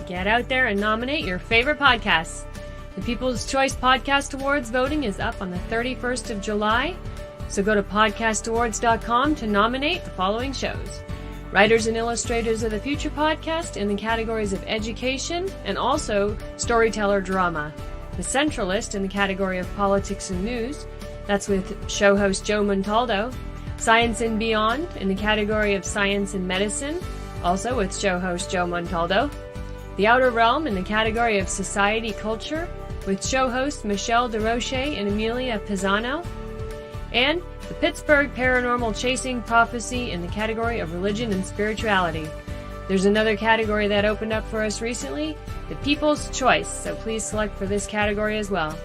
Get out there and nominate your favorite podcasts. The People's Choice Podcast Awards voting is up on the 31st of July, so go to podcastawards.com to nominate the following shows. Writers and Illustrators of the Future podcast in the categories of education and also storyteller drama. The Centralist in the category of politics and news. That's with show host Joe Montaldo. Science and Beyond in the category of science and medicine, also with show host Joe Montaldo. The Outer Realm in the category of society culture, with show hosts Michelle DeRoche and Amelia Pisano. And the Pittsburgh Paranormal Chasing Prophecy in the category of religion and spirituality. There's another category that opened up for us recently, the People's Choice, so please select for this category as well.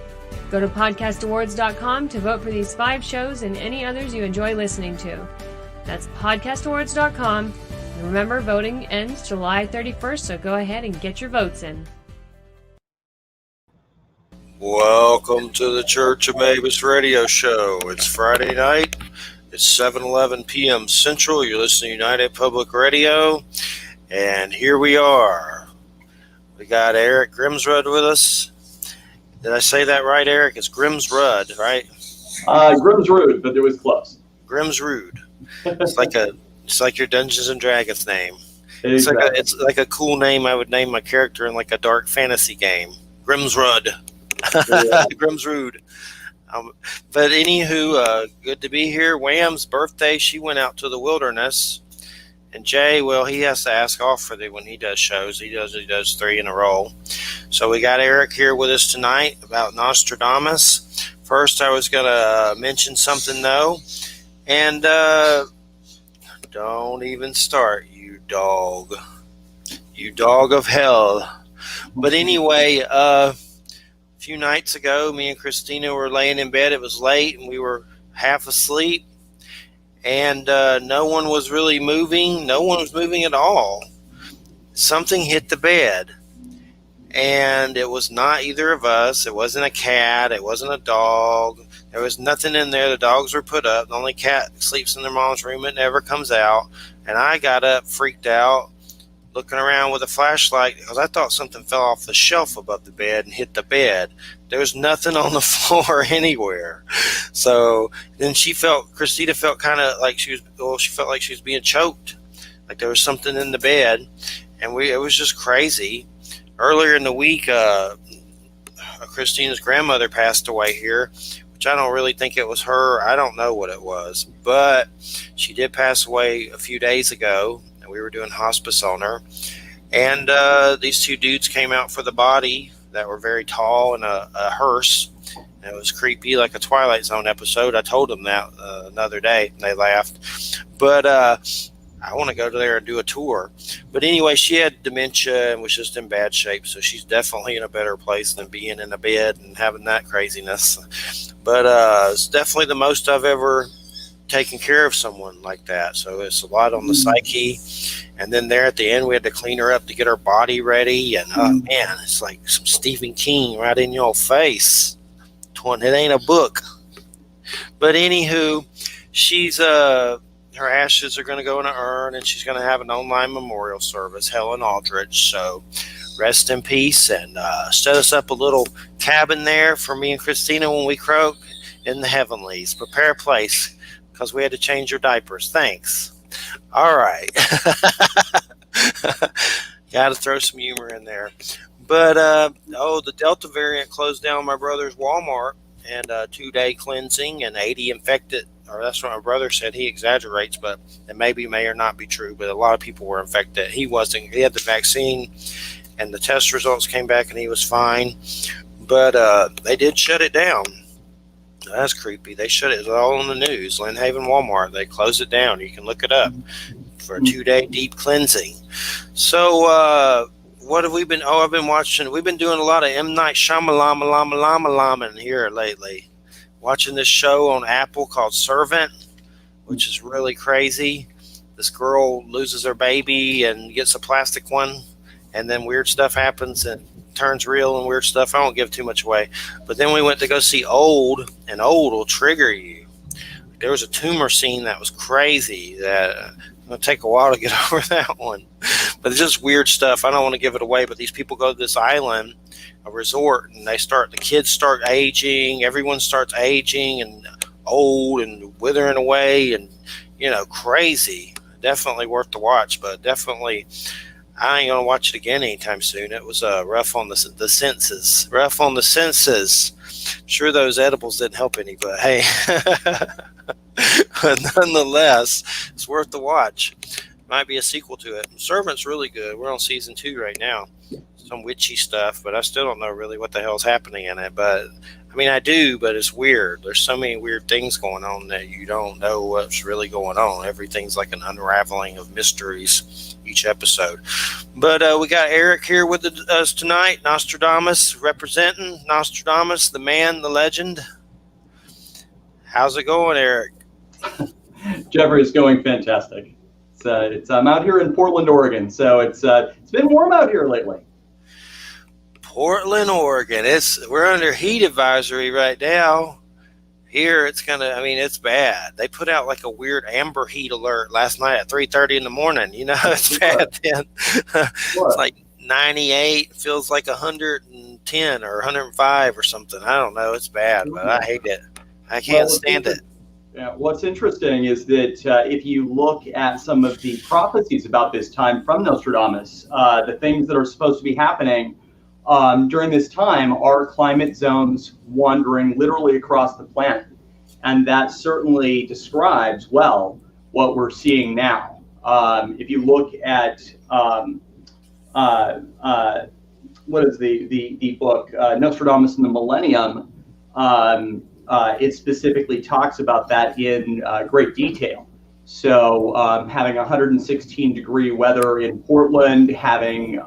Go to podcastawards.com to vote for these 5 shows and any others you enjoy listening to. That's podcastawards.com. And remember, voting ends July 31st, so go ahead and get your votes in. Welcome to the Church of Mabus radio show. It's Friday night. It's 7:11 p.m. Central. You're listening to United Public Radio. And here we are. We got Eric Grimsrud with us. Did I say that right, Eric? It's Grimsrud, right? Grimsrud, but it was close. Grimsrud. It's like your Dungeons and Dragons name. Exactly. It's like a cool name I would name my character in like a dark fantasy game. Grimsrud. Yeah. Grimsrud. But anywho, good to be here. Wham's birthday, she went out to the wilderness. And Jay, well, he has to ask off for when he does shows. He does 3 in a row. So we got Eric here with us tonight about Nostradamus. First, I was going to mention something, though. And don't even start, you dog. You dog of hell. But anyway, a few nights ago, me and Christina were laying in bed. It was late, and we were half asleep. And no one was really moving. No one was moving at all. Something hit the bed. And it was not either of us. It wasn't a cat. It wasn't a dog. There was nothing in there. The dogs were put up. The only cat sleeps in their mom's room. It never comes out. And I got up, freaked out, looking around with a flashlight because I thought something fell off the shelf above the bed and hit the bed. There was nothing on the floor anywhere. So then Christina felt kind of like she felt like she was being choked. Like there was something in the bed. And it was just crazy. Earlier in the week, Christina's grandmother passed away here, which I don't really think it was her. I don't know what it was, but she did pass away a few days ago, and we were doing hospice on her. And these 2 dudes came out for the body that were very tall in a hearse. And it was creepy, like a Twilight Zone episode. I told them that another day, and they laughed. But I want to go there and do a tour. But anyway, she had dementia and was just in bad shape, so she's definitely in a better place than being in a bed and having that craziness. But it's definitely the most I've ever taken care of someone like that. So it's a lot on the psyche. And then there at the end, we had to clean her up to get her body ready. And man, it's like some Stephen King right in your face. It ain't a book. But anywho, she's her ashes are going to go in an urn, and she's going to have an online memorial service, Helen Aldridge. So rest in peace, and set us up a little cabin there for me and Christina when we croak in the heavenlies. Prepare a place because we had to change your diapers. Thanks. All right. Got to throw some humor in there. But, the Delta variant closed down my brother's Walmart, and 2-day cleansing and 80 infected. Or that's what my brother said. He exaggerates, but it may or not be true. But a lot of people were infected. He wasn't. He had the vaccine, and the test results came back, and he was fine. But they did shut it down. That's creepy. They shut it. It's all on the news. Lynn Haven Walmart. They closed it down. You can look it up for a 2-day deep cleansing. So what have we been? Oh, I've been watching. We've been doing a lot of M. Night Shyamalan here lately. Watching this show on Apple called Servant, which is really crazy. This girl loses her baby and gets a plastic one, and then weird stuff happens and turns real and weird stuff. I won't give too much away. But then we went to go see Old, and Old will trigger you. There was a tumor scene that was crazy that it's going to take a while to get over that one. But it's just weird stuff. I don't want to give it away, but these people go to this island, a resort, and the kids start aging. Everyone starts aging and old and withering away and, crazy. Definitely worth the watch, but definitely I ain't going to watch it again anytime soon. It was rough on the senses. Rough on the senses. Sure, those edibles didn't help any, but hey, but nonetheless, it's worth the watch. Might be a sequel to it. Servant's really good. We're on season 2 right now. Some witchy stuff, but I still don't know really what the hell's happening in it. But I mean, I do, but it's weird. There's so many weird things going on that you don't know what's really going on. Everything's like an unraveling of mysteries each episode. But we got Eric here with us tonight. Nostradamus representing. Nostradamus, the man, the legend. How's it going, Eric? Jeffrey, it's going fantastic. I'm out here in Portland, Oregon, so it's been warm out here lately. Portland, Oregon. We're under heat advisory right now. Here it's it's bad. They put out like a weird amber heat alert last night at 3:30 in the morning. It's bad then. It's like 98, feels like 110 or 105 or something. I don't know. It's bad, but I hate it. I can't stand it. Yeah, what's interesting is that if you look at some of the prophecies about this time from Nostradamus, the things that are supposed to be happening during this time are climate zones wandering literally across the planet. And that certainly describes well what we're seeing now. If you look at what is the book, Nostradamus and the Millennium, it specifically talks about that in great detail. So having 116-degree weather in Portland, having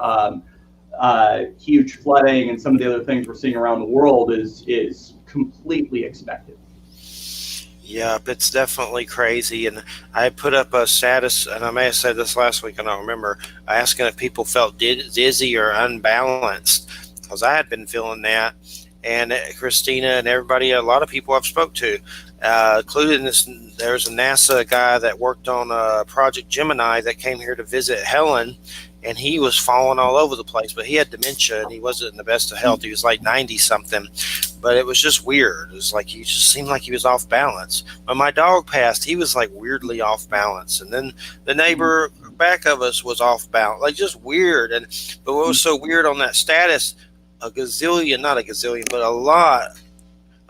huge flooding, and some of the other things we're seeing around the world is completely expected. Yep, it's definitely crazy. And I put up a status, and I may have said this last week, I don't remember, asking if people felt dizzy or unbalanced, because I had been feeling that. And Christina and everybody, a lot of people I've spoke to, including there's a NASA guy that worked on Project Gemini that came here to visit Helen, and he was falling all over the place, but he had dementia and he wasn't in the best of health. He was like 90 something, but it was just weird. It was like, he just seemed like he was off balance. When my dog passed, he was like weirdly off balance. And then the neighbor back of us was off balance, like just weird. But what was so weird on that status, not a gazillion, but a lot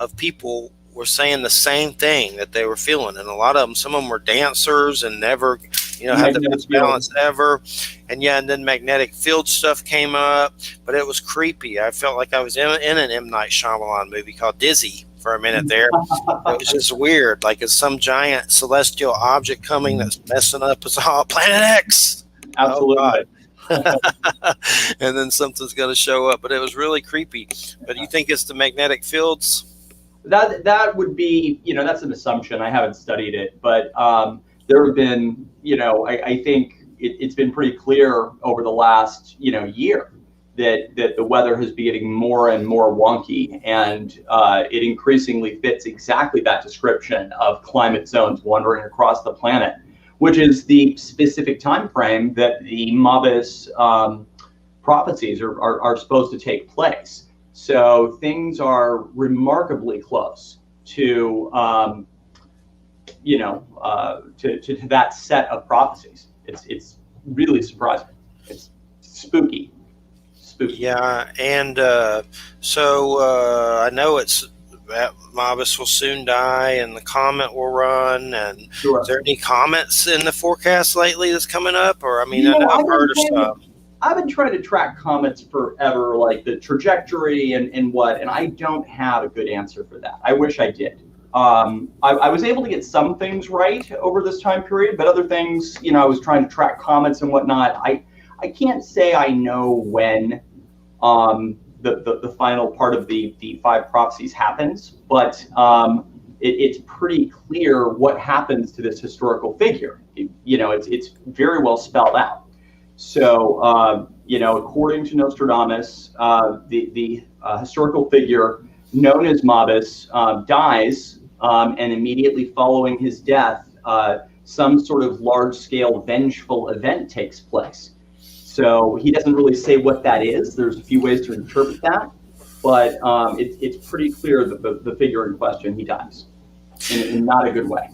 of people were saying the same thing that they were feeling. And a lot of them, some of them were dancers and never, had the best balance ever. And then magnetic field stuff came up, but it was creepy. I felt like I was in an M. Night Shyamalan movie called Dizzy for a minute there. It was just weird. Like it's some giant celestial object coming that's messing up us all. Planet X. Absolutely. And then something's going to show up, but it was really creepy. But you think it's the magnetic fields? That would be, that's an assumption. I haven't studied it, but there have been, I think it's been pretty clear over the last, year that the weather has been getting more and more wonky, and it increasingly fits exactly that description of climate zones wandering across the planet, which is the specific time frame that the Mabus prophecies are supposed to take place. So things are remarkably close to, to that set of prophecies. It's really surprising. It's spooky. Yeah, and so I know that Mabus will soon die, and the comet will run. And Sure. Is there any comets in the forecast lately that's coming up? Or I know I've heard of stuff. I've been trying to track comets forever, like the trajectory and I don't have a good answer for that. I wish I did. I was able to get some things right over this time period, but other things, I was trying to track comets and whatnot. I can't say I know when the final part of the 5 prophecies happens, but it's pretty clear what happens to this historical figure. It's very well spelled out. So, according to Nostradamus, the historical figure known as Mabus dies, and immediately following his death, some sort of large-scale vengeful event takes place. So he doesn't really say what that is. There's a few ways to interpret that, but it's pretty clear that the figure in question, he dies in not a good way.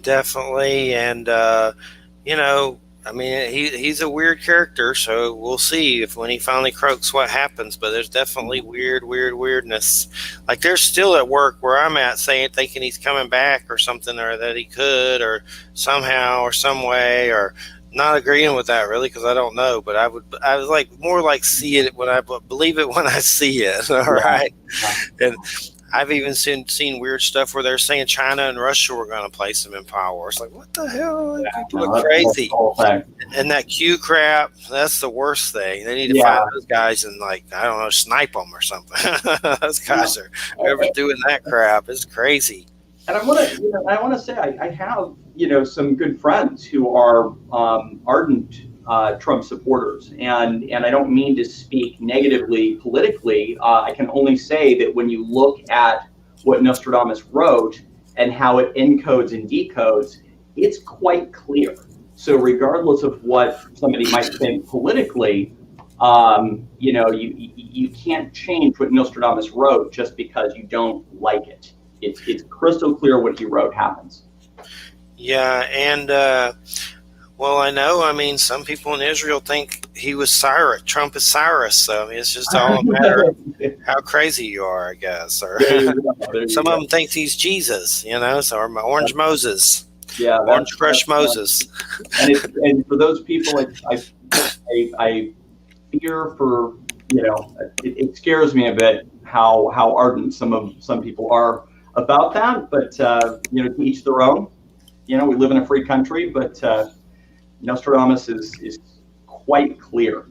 Definitely, and I mean, he's a weird character, so we'll see if when he finally croaks what happens. But there's definitely weirdness. Like they're still at work where I'm at, thinking he's coming back or something, or that he could, or somehow or some way, or not agreeing with that really because I don't know. But I was like more like see it when I believe it when I see it. All right, and I've even seen weird stuff where they're saying China and Russia were going to place them in power. It's like, what the hell? People are crazy. And that Q crap, that's the worst thing. They need to find those guys and, like, I don't know, snipe them or something. Those guys are whoever's doing that crap is crazy. And I want to say I have some good friends who are ardent Trump supporters, and I don't mean to speak negatively politically. I can only say that when you look at what Nostradamus wrote and how it encodes and decodes, it's quite clear. So regardless of what somebody might think politically, you can't change what Nostradamus wrote just because you don't like it. It's crystal clear what he wrote happens. Yeah, and well, I know. I mean, some people in Israel think he was Cyrus. Trump is Cyrus. So I mean, it's just all a matter of how crazy you are, I guess. Or some of them think he's Jesus. Or Orange Moses. Yeah, Orange Crush Moses. And for those people, I fear for it scares me a bit how ardent some people are about that. But to each their own. We live in a free country, but Nostradamus is quite clear.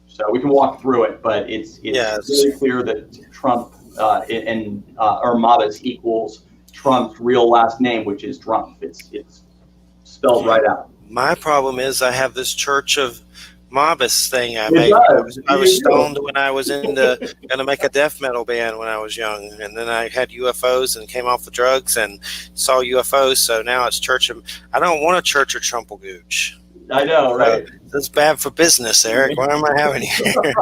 So we can walk through it, but it's really clear that Trump or Mabus equals Trump's real last name, which is Trump. It's spelled right out. My problem is I have this Church of Mabus thing I made. I was stoned when I was going to make a death metal band when I was young, and then I had UFOs and came off the drugs and saw UFOs. So now it's Church of. I don't want a Church of Trumplegooch. I know, right? That's bad for business, Eric. Why am I having you here?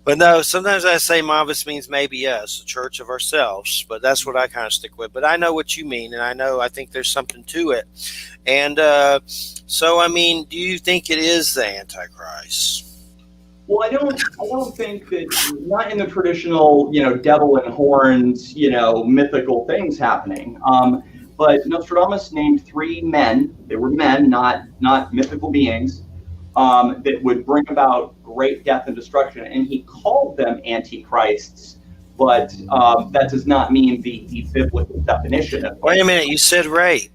But no, sometimes I say Mabus means maybe us, a church of ourselves. But that's what I kind of stick with. But I know what you mean, and I think there's something to it. And so, I mean, do you think it is the Antichrist? Well, I don't think that, not in the traditional, devil and horns, mythical things happening. But Nostradamus named 3 men. They were men, not mythical beings, that would bring about great death and destruction. And he called them antichrists, but that does not mean the biblical definition of. Wait a minute, you said rape.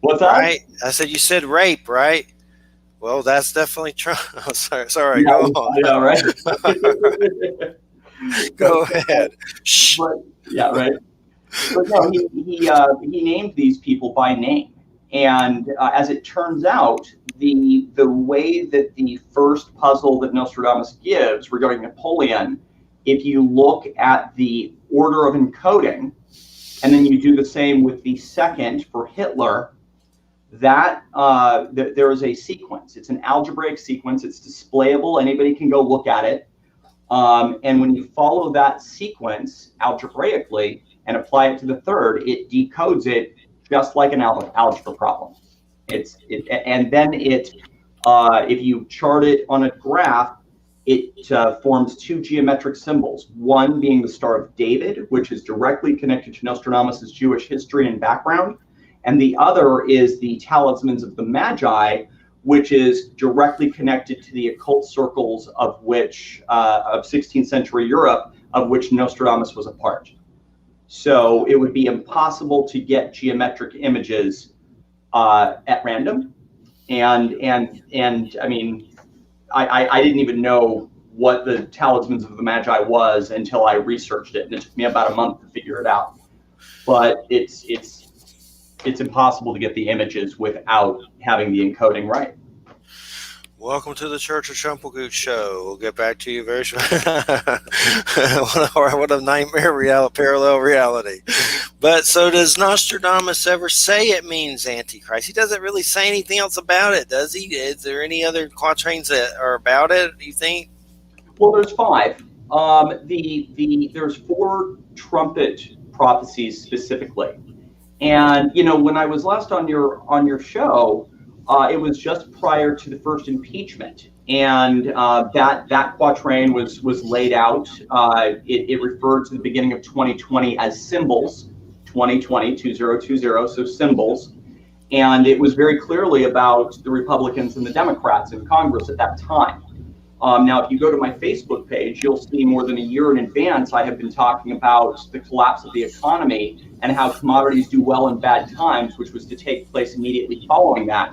What's that? Right? I said you said rape, right? Well, that's definitely true. Oh, sorry. Go on. Yeah, right. Go ahead. Shh. But, yeah, right. But no, he named these people by name, and as it turns out, the way that the first puzzle that Nostradamus gives regarding Napoleon, if you look at the order of encoding, and then you do the same with the second for Hitler, that there is a sequence. It's an algebraic sequence. It's displayable. Anybody can go look at it. And when you follow that sequence algebraically and apply it to the third, it decodes it just like an algebra problem. And then if you chart it on a graph, it forms 2 geometric symbols. One being the Star of David, which is directly connected to Nostradamus' Jewish history and background, and the other is the Talismans of the Magi, which is directly connected to the occult circles of 16th century Europe, of which Nostradamus was a part. So it would be impossible to get geometric images at random, and I mean, I didn't even know what the Talismans of the Magi was until I researched it, and it took me about a month to figure it out. But it's impossible to get the images without having the encoding right. Welcome to the Church of Chumplegoot show. We'll get back to you very soon. What a nightmare parallel reality. But so does Nostradamus ever say it means Antichrist? He doesn't really say anything else about it, does he? Is there any other quatrains that are about it, do you think? Well, there's 5. There's 4 trumpet prophecies specifically. And, when I was last on your show, it was just prior to the first impeachment, and that quatrain was laid out. It referred to the beginning of 2020 as symbols, 2020, 2020, so symbols, and it was very clearly about the Republicans and the Democrats in Congress at that time. Now, if you go to my Facebook page, you'll see more than a year in advance, I have been talking about the collapse of the economy and how commodities do well in bad times, which was to take place immediately following that.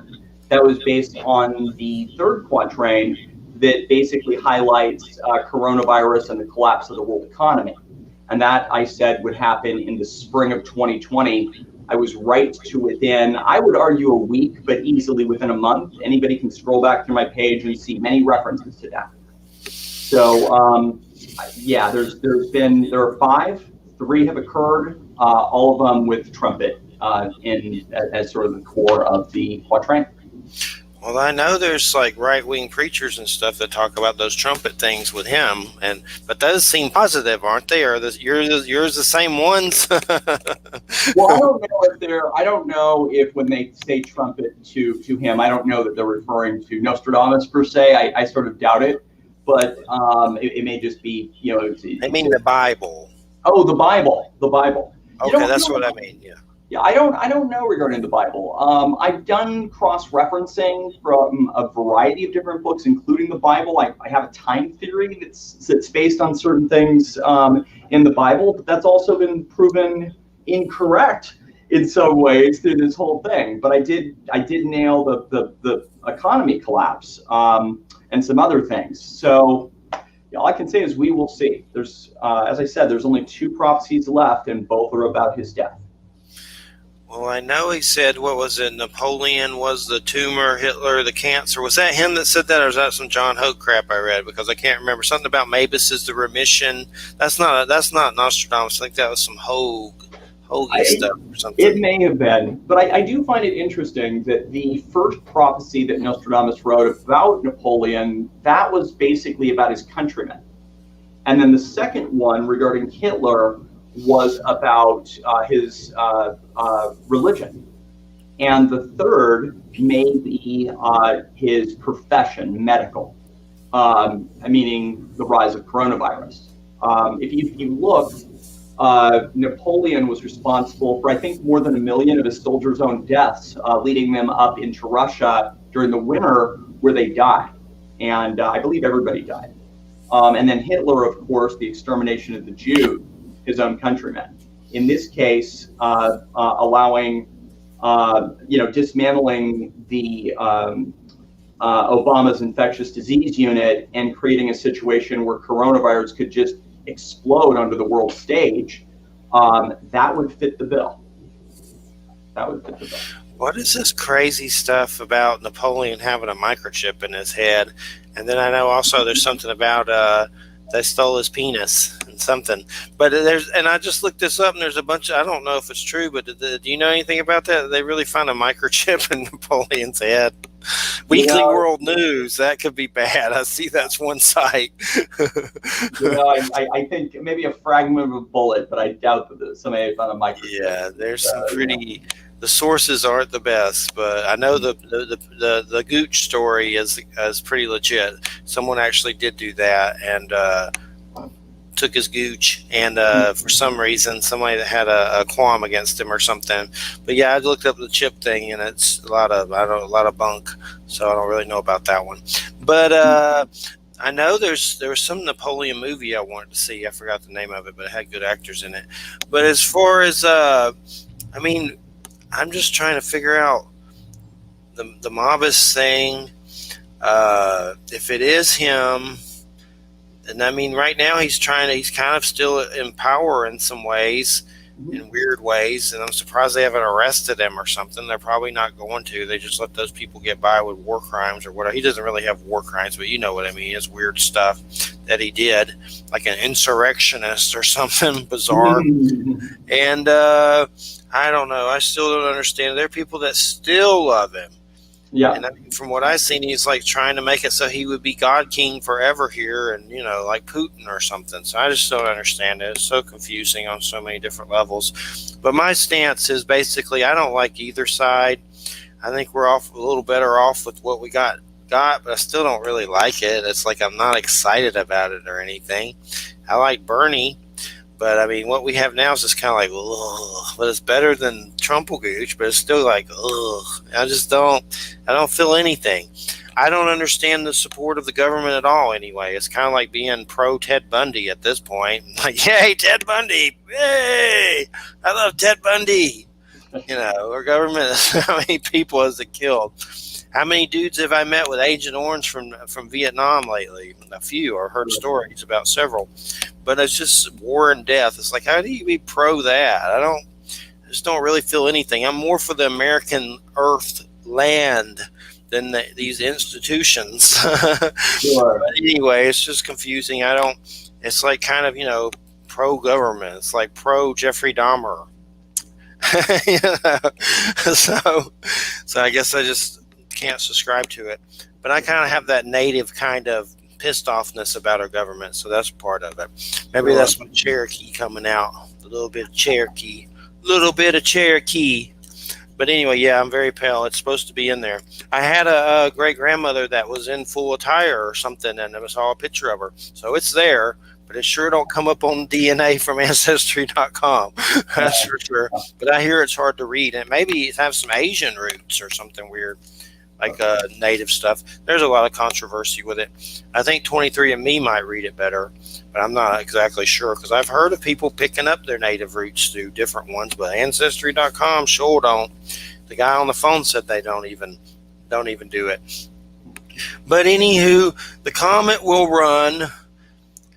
That was based on the 3rd quatrain that basically highlights coronavirus and the collapse of the world economy. And that, I said, would happen in the spring of 2020. I was right to within, I would argue, a week, but easily within a month. Anybody can scroll back through my page and see many references to that. So, yeah, there are 5. 3 have occurred, all of them with trumpet as sort of the core of the quatrain. Well, I know there's like right-wing preachers and stuff that talk about those trumpet things with him, but those seem positive, aren't they? Or yours the same ones? Well, I don't know if when they say trumpet to him, I don't know that they're referring to Nostradamus per se. I sort of doubt it, but it may just be, I mean the Bible. Oh, the Bible. Okay, that's what I mean. Yeah. Yeah, I don't know regarding the Bible. I've done cross-referencing from a variety of different books, including the Bible. I have a time theory that's based on certain things in the Bible, but that's also been proven incorrect in some ways through this whole thing. But I did nail the economy collapse and some other things. So all I can say is we will see. There's, as I said, there's only 2 prophecies left, and both are about his death. Well, I know he said, what was it? Napoleon was the tumor, Hitler the cancer. Was that him that said that, or was that some John Hoke crap I read? Because I can't remember. Something about Mabus is the remission. That's not Nostradamus. I think that was some Hoagie stuff or something. It may have been, but I do find it interesting that the first prophecy that Nostradamus wrote about Napoleon, that was basically about his countrymen. And then the second one regarding Hitler was about his religion. And the third may be his profession, medical, meaning the rise of coronavirus. If you look, Napoleon was responsible for, I think, more than 1 million of his soldiers' own deaths, leading them up into Russia during the winter where they died. And I believe everybody died. And then Hitler, of course, the extermination of the Jews, his own countrymen. In this case, allowing, dismantling the Obama's infectious disease unit and creating a situation where coronavirus could just explode onto the world stage, that would fit the bill. What is this crazy stuff about Napoleon having a microchip in his head? And then I know also there's something about they stole his penis and something. But I just looked this up, and there's a bunch. I don't know if it's true, but do you know anything about that? They really found a microchip in Napoleon's head. Weekly World News. That could be bad. I see that's one site. I think maybe a fragment of a bullet, but I doubt that somebody found a microchip. Yeah, there's some pretty. The sources aren't the best, but I know the Gooch story is pretty legit. Someone actually did do that and took his Gooch, and for some reason, somebody that had a qualm against him or something. But yeah, I looked up the chip thing, and it's a lot of bunk, so I don't really know about that one. But I know there was some Napoleon movie I wanted to see. I forgot the name of it, but it had good actors in it. But as far as I'm just trying to figure out the Mabus thing. If it is him, and I mean, right now he's kind of still in power in some ways. in weird ways, and I'm surprised they haven't arrested him or something. They're probably not going to. They just let those people get by with war crimes or whatever. He doesn't really have war crimes, but you know what I mean. It's weird stuff that he did, like an insurrectionist or something bizarre. And I don't know. I still don't understand. There are people that still love him. Yeah. And I mean, from what I've seen, he's like trying to make it so he would be God King forever here, and like Putin or something. So I just don't understand it. It's so confusing on so many different levels. But my stance is basically I don't like either side. I think we're off a little better off with what we got, but I still don't really like it. It's like I'm not excited about it or anything. I like Bernie. But, I mean, what we have now is just kind of like, ugh. But it's better than Trumpelgooch, but it's still like, ugh. I don't feel anything. I don't understand the support of the government at all anyway. It's kind of like being pro-Ted Bundy at this point. Like, yay, Ted Bundy. Yay, I love Ted Bundy. Our government, how many people has it killed? How many dudes have I met with Agent Orange from Vietnam lately? A few. I've heard stories about several. But it's just war and death. It's like, how do you be pro that? I just don't really feel anything. I'm more for the American earth land than these institutions. Sure. But anyway, it's just confusing. It's like kind of, pro-government. It's like pro-Jeffrey Dahmer. So I guess I just can't subscribe to it. But I kind of have that native kind of pissed offness about our government, so that's part of it. Maybe that's my Cherokee coming out. A little bit of Cherokee. But anyway, yeah, I'm very pale. It's supposed to be in there. I had a great-grandmother that was in full attire or something, and I saw a picture of her. So it's there, but it sure don't come up on DNA from Ancestry.com. That's for sure. But I hear it's hard to read, and maybe it has some Asian roots or something weird, like native stuff. There's a lot of controversy with it. I think 23andMe might read it better, but I'm not exactly sure because I've heard of people picking up their native roots through different ones, but Ancestry.com sure don't. The guy on the phone said they don't even do it. But anywho, the comet will run,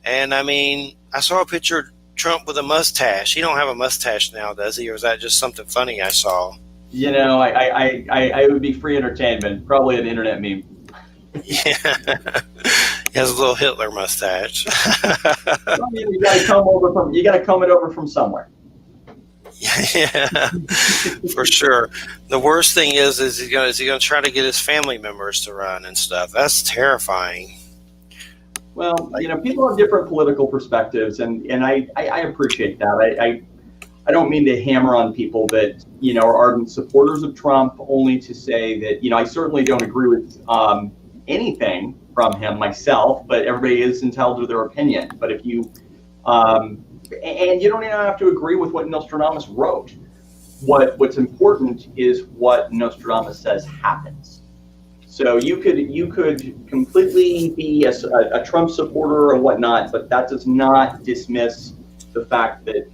and I mean, I saw a picture of Trump with a mustache. He don't have a mustache now, does he? Or is that just something funny I saw? I would be free entertainment, probably an internet meme. Yeah, he has a little Hitler mustache. You got to comb it over from somewhere. Yeah, for sure. The worst thing is he going to try to get his family members to run and stuff? That's terrifying. Well, people have different political perspectives, and I appreciate that. I don't mean to hammer on people that, are ardent supporters of Trump, only to say that, I certainly don't agree with anything from him myself, but everybody is entitled to their opinion. But if you, and you don't even have to agree with what Nostradamus wrote. What's important is what Nostradamus says happens. So you could completely be a Trump supporter or whatnot, but that does not dismiss the fact that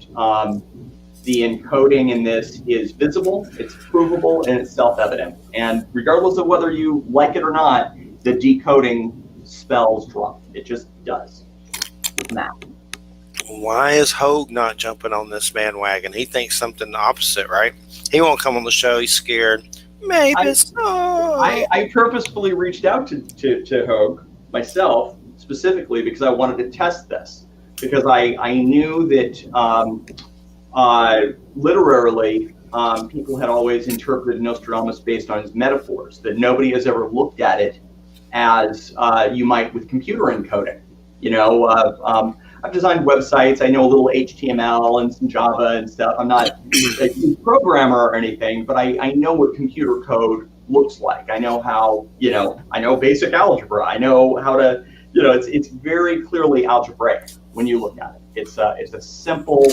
the encoding in this is visible, it's provable, and it's self-evident. And regardless of whether you like it or not, the decoding spells Trump. It just does. Now. Why is Hogue not jumping on this bandwagon? He thinks something opposite, right? He won't come on the show. He's scared. Maybe so. I purposefully reached out to Hogue myself, specifically because I wanted to test this. Because I knew that literarily, people had always interpreted Nostradamus based on his metaphors, that nobody has ever looked at it as you might with computer encoding. I've designed websites. I know a little HTML and some Java and stuff. I'm not a programmer or anything, but I know what computer code looks like. I know how, I know basic algebra. I know how to, it's very clearly algebraic when you look at it. It's a simple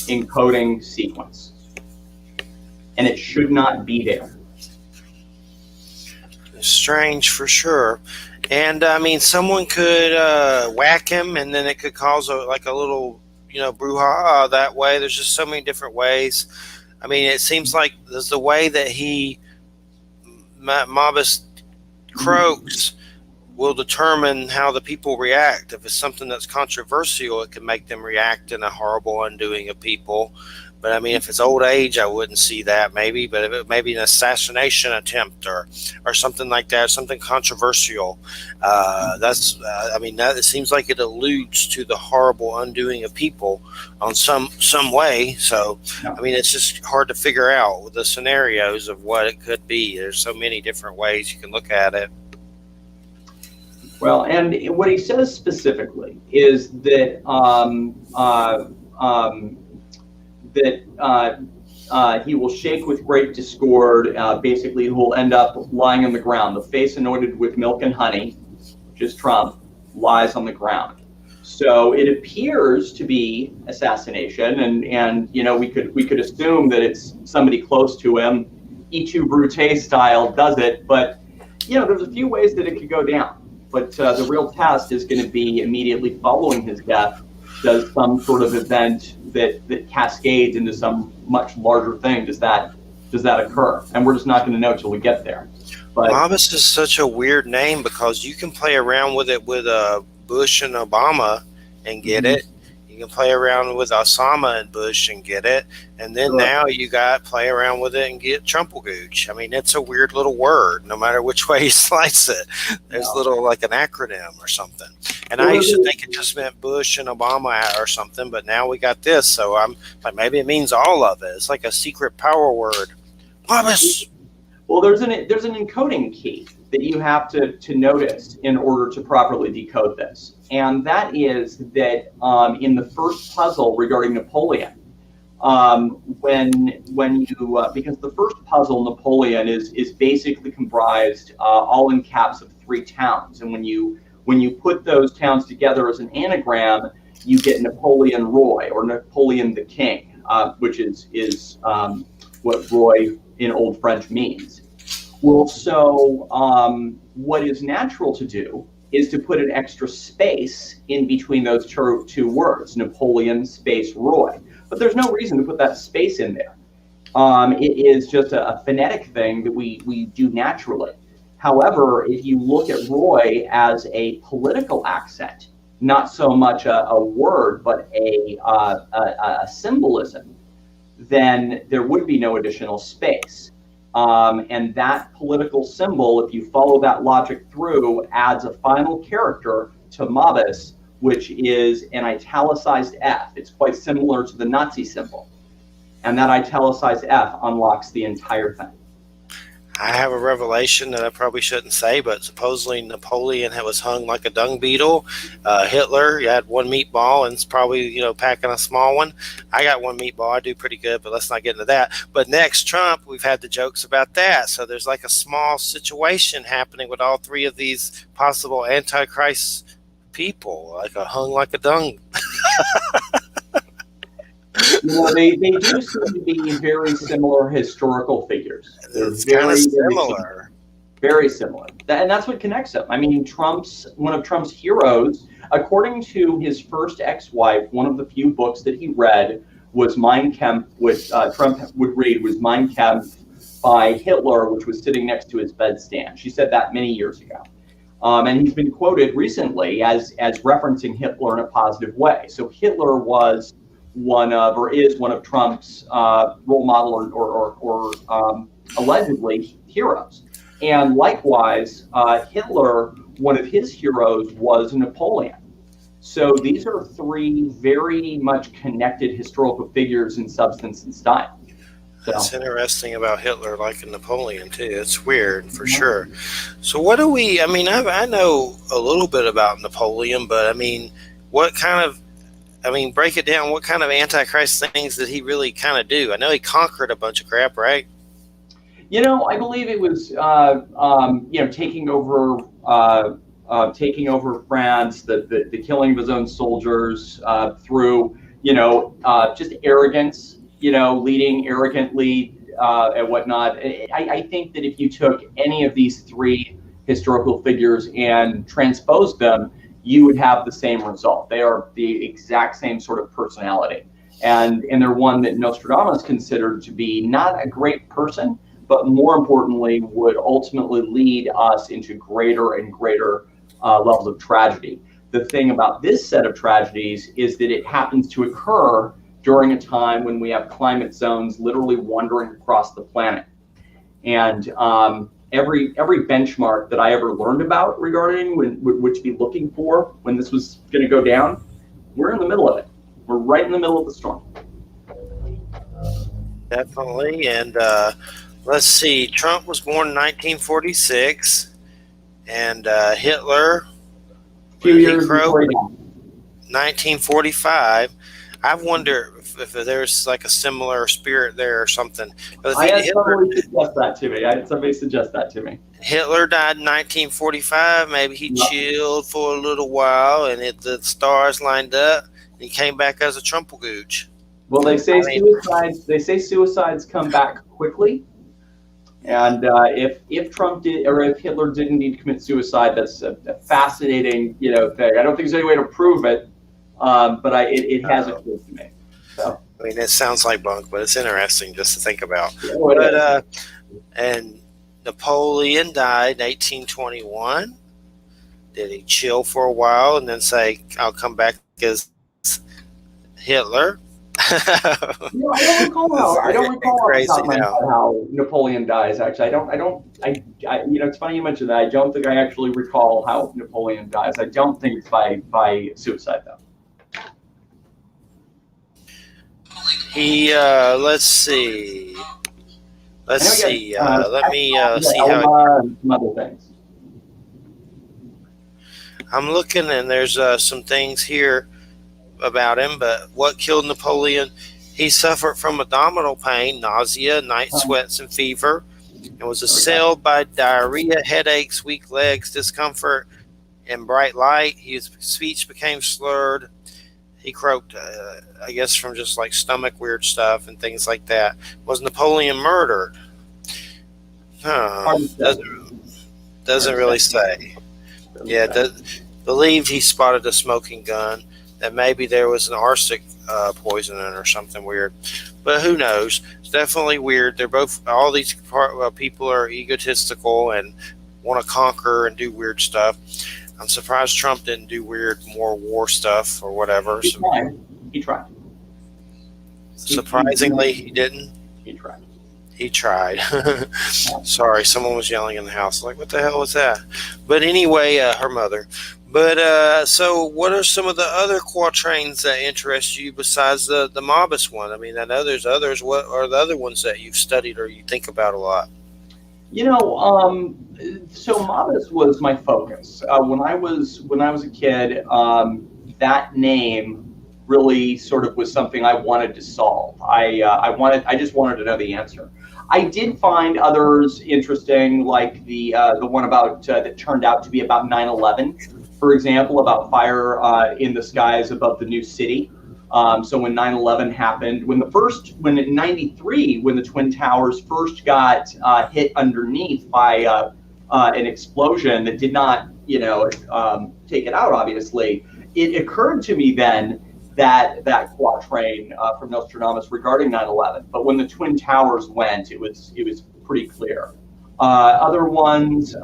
encoding sequence, and it should not be there. Strange for sure. And I mean, someone could whack him, and then it could cause a little, brouhaha that way. There's just so many different ways. I mean, it seems like there's the way that Mabus croaks will determine how the people react. If it's something that's controversial, it can make them react in a horrible undoing of people. But I mean, if it's old age, I wouldn't see that maybe. But if it maybe an assassination attempt or something like that, something controversial, I mean, that it seems like it alludes to the horrible undoing of people on some way. So, Yeah. I mean, it's just hard to figure out the scenarios of what it could be. There's so many different ways you can look at it. Well, and what he says specifically is that he will shake with great discord. Basically, he will end up lying on the ground. The face anointed with milk and honey, which is Trump, lies on the ground. So it appears to be assassination, and you know, we could assume that it's somebody close to him, E tu Brute style does it. But you know, there's a few ways that it could go down. But the real test is going to be immediately following his death. Does some sort of event that cascades into some much larger thing, does that occur? And we're just not going to know till we get there. But Mabus is such a weird name because you can play around with it with Bush and Obama and get it. You can play around with Osama and Bush and get it. And then now you got play around with it and get Trumpelgooch. I mean, it's a weird little word, no matter which way you slice it. There's little like an acronym or something. And I used to think it just meant Bush and Obama or something, but now we got this. So I'm like, maybe it means all of it. It's like a secret power word. Mabus. Well, there's an encoding key that you have to notice in order to properly decode this. And that is that in the first puzzle regarding Napoleon, when you because the first puzzle, Napoleon, is basically comprised all in caps of 3 towns, and when you put those towns together as an anagram, you get Napoleon Roy, or Napoleon the King, which is what Roy in Old French means. Well, so what is natural to do is to put an extra space in between those two words, Napoleon space Roy. But there's no reason to put that space in there. It is just a phonetic thing that we do naturally. However, if you look at Roy as a political accent, not so much a word, but a symbolism, then there would be no additional space. And that political symbol, if you follow that logic through, adds a final character to Mabus, which is an italicized F. It's quite similar to the Nazi symbol. And that italicized F unlocks the entire thing. I have a revelation that I probably shouldn't say, but supposedly Napoleon was hung like a dung beetle. Hitler, you had one meatball and it's probably, packing a small one. I got one meatball. I do pretty good, but let's not get into that. But next, Trump, we've had the jokes about that. So there's like a small situation happening with all 3 of these possible Antichrist people, like hung like a dung. They do seem to be very similar historical figures. They're very similar. Very similar. And that's what connects them. I mean, one of Trump's heroes, according to his first ex-wife, one of the few books that he read was Mein Kampf, which Trump would read was Mein Kampf by Hitler, which was sitting next to his bedstand. She said that many years ago. And he's been quoted recently as referencing Hitler in a positive way. So Hitler was is one of Trump's role model or allegedly heroes. And likewise, Hitler, one of his heroes was Napoleon. So these are 3 very much connected historical figures in substance and style. That's interesting about Hitler liking Napoleon too. It's weird for sure. So what do we, I know a little bit about Napoleon, but break it down. What kind of Antichrist things did he really kind of do? I know he conquered a bunch of crap, right? I believe it was, taking over France, the killing of his own soldiers through, just arrogance, leading arrogantly and whatnot. I think that if you took any of these 3 historical figures and transposed them, you would have the same result. They are the exact same sort of personality. And they're one that Nostradamus considered to be not a great person, but more importantly, would ultimately lead us into greater and greater levels of tragedy. The thing about this set of tragedies is that it happens to occur during a time when we have climate zones literally wandering across the planet. And every benchmark that I ever learned about regarding what to be looking for when this was going to go down, we're in the middle of it. We're right in the middle of the storm. Definitely. And let's see, Trump was born in 1946, and Hitler, A few years before he died. 1945. I wonder if there's like a similar spirit there or something. I had somebody suggest that to me. Hitler died in 1945. Maybe he chilled for a little while, and the stars lined up. And he came back as a Trumpelgooch. Well, they say suicides come back quickly, and if Trump did, or if Hitler didn't need to commit suicide, that's a fascinating thing. I don't think there's any way to prove it, but it has occurred to me. So. I mean, it sounds like bunk, but it's interesting just to think about. Yeah, and Napoleon died in 1821. Did he chill for a while and then say, "I'll come back as Hitler"? I don't recall how Napoleon dies. Actually, it's funny you mentioned that. I don't think I actually recall how Napoleon dies. I don't think it's by suicide though. He let's see. Let me see how. Some other things. I'm looking, and there's some things here about him, but what killed Napoleon? He suffered from abdominal pain, nausea, night sweats, and fever, and was assailed by diarrhea, headaches, weak legs, discomfort, and bright light. His speech became slurred. He croaked, I guess, from just like stomach weird stuff and things like that. Was Napoleon murdered? Doesn't really say. Believed he spotted a smoking gun, that maybe there was an arsenic poisoning or something weird. But who knows? It's definitely weird. All these people are egotistical and want to conquer and do weird stuff. I'm surprised Trump didn't do more war stuff or whatever. He tried. Surprisingly, he didn't. He tried. Sorry, someone was yelling in the house. Like, what the hell was that? But anyway, her mother. But so what are some of the other quatrains that interest you besides the Mabus one? I mean, I know there's others. What are the other ones that you've studied or you think about a lot? So Mabus was my focus. When I was a kid, that name really sort of was something I wanted to solve. I just wanted to know the answer. I did find others interesting, like the one about that turned out to be about 9/11. For example, about fire in the skies above the new city. So when 9/11 happened, when in 93, when the Twin Towers first got hit underneath by an explosion that did not, take it out, obviously, it occurred to me then that quatrain from Nostradamus regarding 9/11. But when the Twin Towers went, it was pretty clear. Other ones,